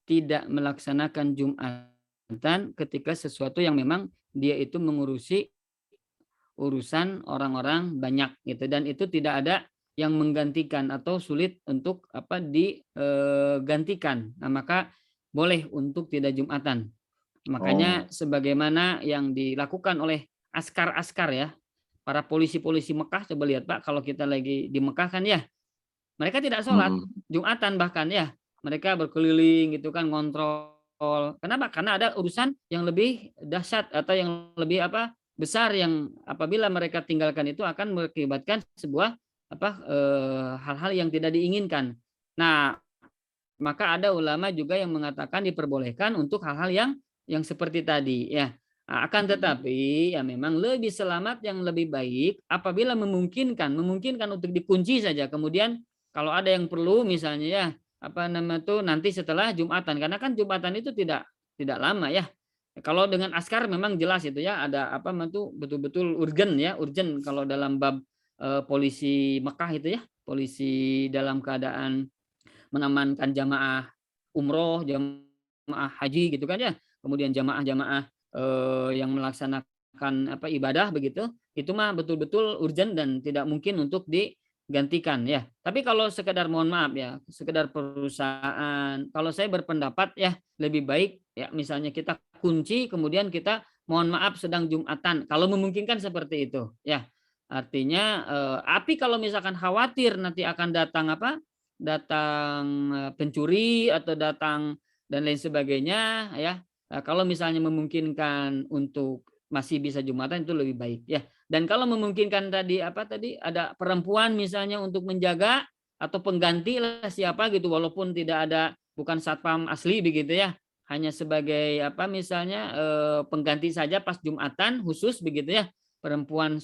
tidak melaksanakan Jumatan ketika sesuatu yang memang dia itu mengurusi urusan orang-orang banyak gitu dan itu tidak ada yang menggantikan atau sulit untuk digantikan. Nah, maka boleh untuk tidak Jumatan. Makanya sebagaimana yang dilakukan oleh askar-askar ya, para polisi-polisi Mekah, coba lihat Pak, kalau kita lagi di Mekah kan ya, mereka tidak sholat Jumatan bahkan ya, mereka berkeliling gitu kan ngontrol. Kenapa? Karena ada urusan yang lebih dahsyat atau yang lebih besar yang apabila mereka tinggalkan itu akan mengakibatkan sebuah hal-hal yang tidak diinginkan. Nah, maka ada ulama juga yang mengatakan diperbolehkan untuk hal-hal yang seperti tadi ya. Akan tetapi ya memang lebih selamat yang lebih baik apabila memungkinkan untuk dikunci saja. Kemudian kalau ada yang perlu misalnya ya nanti setelah Jumatan, karena kan Jumatan itu tidak lama ya. Kalau dengan askar memang jelas itu ya ada betul-betul urgen kalau dalam bab polisi Mekah itu ya, polisi dalam keadaan mengamankan jamaah umroh, jamaah haji gitu kan ya. Kemudian jamaah-jamaah yang melaksanakan ibadah begitu, itu mah betul-betul urgent dan tidak mungkin untuk digantikan ya. Tapi kalau sekedar mohon maaf ya, sekedar perusahaan, kalau saya berpendapat ya lebih baik ya misalnya kita kunci kemudian kita mohon maaf sedang Jumatan kalau memungkinkan seperti itu ya. Artinya tapi kalau misalkan khawatir nanti akan datang pencuri atau datang dan lain sebagainya ya. Kalau misalnya memungkinkan untuk masih bisa Jumatan itu lebih baik ya. Dan kalau memungkinkan tadi ada perempuan misalnya untuk menjaga atau pengganti lah siapa gitu walaupun tidak ada bukan satpam asli begitu ya. Hanya sebagai misalnya pengganti saja pas Jumatan khusus begitu ya. Perempuan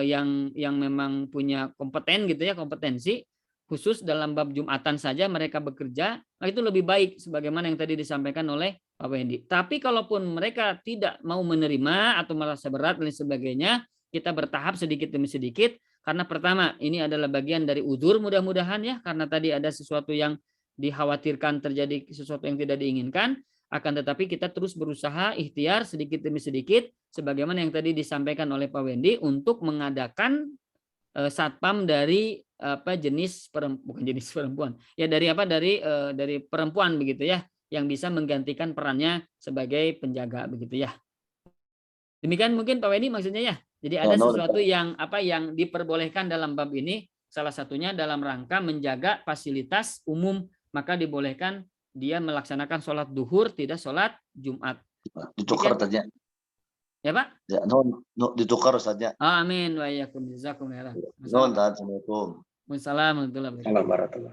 yang memang punya kompetensi khusus dalam bab Jumatan saja mereka bekerja, nah itu lebih baik sebagaimana yang tadi disampaikan oleh Pak Wendy. Tapi kalaupun mereka tidak mau menerima atau merasa berat dan sebagainya, kita bertahap sedikit demi sedikit karena pertama ini adalah bagian dari udzur mudah-mudahan ya karena tadi ada sesuatu yang dikhawatirkan terjadi sesuatu yang tidak diinginkan, akan tetapi kita terus berusaha ikhtiar sedikit demi sedikit, sebagaimana yang tadi disampaikan oleh Pak Wendy, untuk mengadakan satpam dari bukan jenis perempuan, ya dari perempuan begitu ya, yang bisa menggantikan perannya sebagai penjaga begitu ya. Demikian mungkin Pak Wendy maksudnya ya. Jadi ada sesuatu yang diperbolehkan dalam bab ini, salah satunya dalam rangka menjaga fasilitas umum, maka dibolehkan dia melaksanakan sholat duhur, tidak sholat Jumat. Ditukar saja. Ya Pak? Ya, ditukar saja. Amin wa iyyakum. Jazakumullah. Assalamualaikum. Wassalamualaikum warahmatullahi wabarakatuh.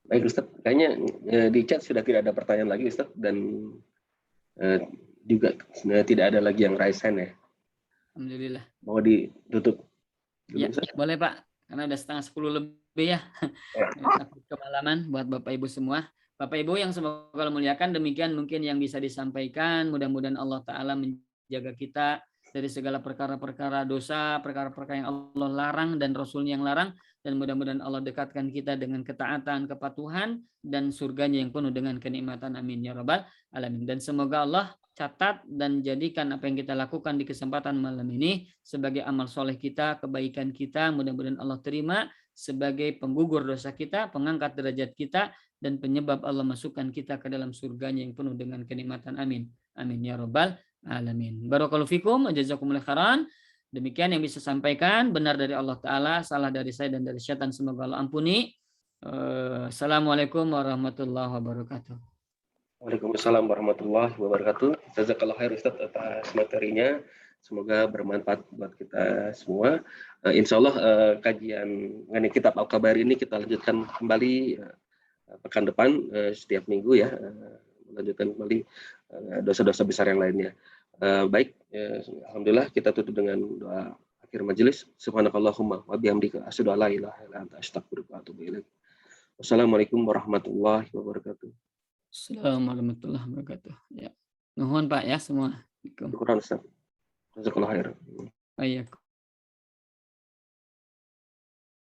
Baik Ustaz, kayaknya di chat sudah tidak ada pertanyaan lagi Ustaz, dan juga tidak ada lagi yang raise hand ya. Alhamdulillah. Mau ditutup dulu, Ya, Ustaz? boleh Pak. Karena udah 9:30 lebih ya. Kemalaman buat Bapak Ibu semua. Bapak Ibu yang semoga Allah muliakan, demikian mungkin yang bisa disampaikan. Mudah-mudahan Allah Ta'ala menjaga kita dari segala perkara-perkara dosa, perkara-perkara yang Allah larang dan Rasul-Nya yang larang. Dan mudah-mudahan Allah dekatkan kita dengan ketaatan, kepatuhan, dan surganya yang penuh dengan kenikmatan. Amin ya rabbal alamin. Dan semoga Allah catat dan jadikan apa yang kita lakukan di kesempatan malam ini sebagai amal soleh kita, kebaikan kita. Mudah-mudahan Allah terima sebagai penggugur dosa kita, pengangkat derajat kita, dan penyebab Allah masukkan kita ke dalam surganya yang penuh dengan kenikmatan. Amin. Amin ya rabbal alamin. Barakallahu fikum, jazakumullah khairan. Demikian yang bisa sampaikan, benar dari Allah Ta'ala, salah dari saya dan dari syaitan, semoga Allah ampuni. Assalamualaikum warahmatullahi wabarakatuh. Waalaikumsalam warahmatullahi wabarakatuh. Jazakallahu khair Ustaz atas materinya. Semoga bermanfaat buat kita semua. Insya Allah kajian mengenai kitab Al-Kabair ini kita lanjutkan kembali pekan depan setiap minggu ya. Melanjutkan kembali dosa-dosa besar yang lainnya. Baik, alhamdulillah kita tutup dengan doa akhir majelis. Subhanakallahumma wa bihamdika asyhadu an la ilaha illa anta astaghfiruka wa atubu ilaik. Wassalamualaikum warahmatullahi wabarakatuh. Assalamualaikum warahmatullahi wabarakatuh. Ya. Nuhun Pak ya semua. Syukuran Ustaz. Jazakallahu khairan. Baik.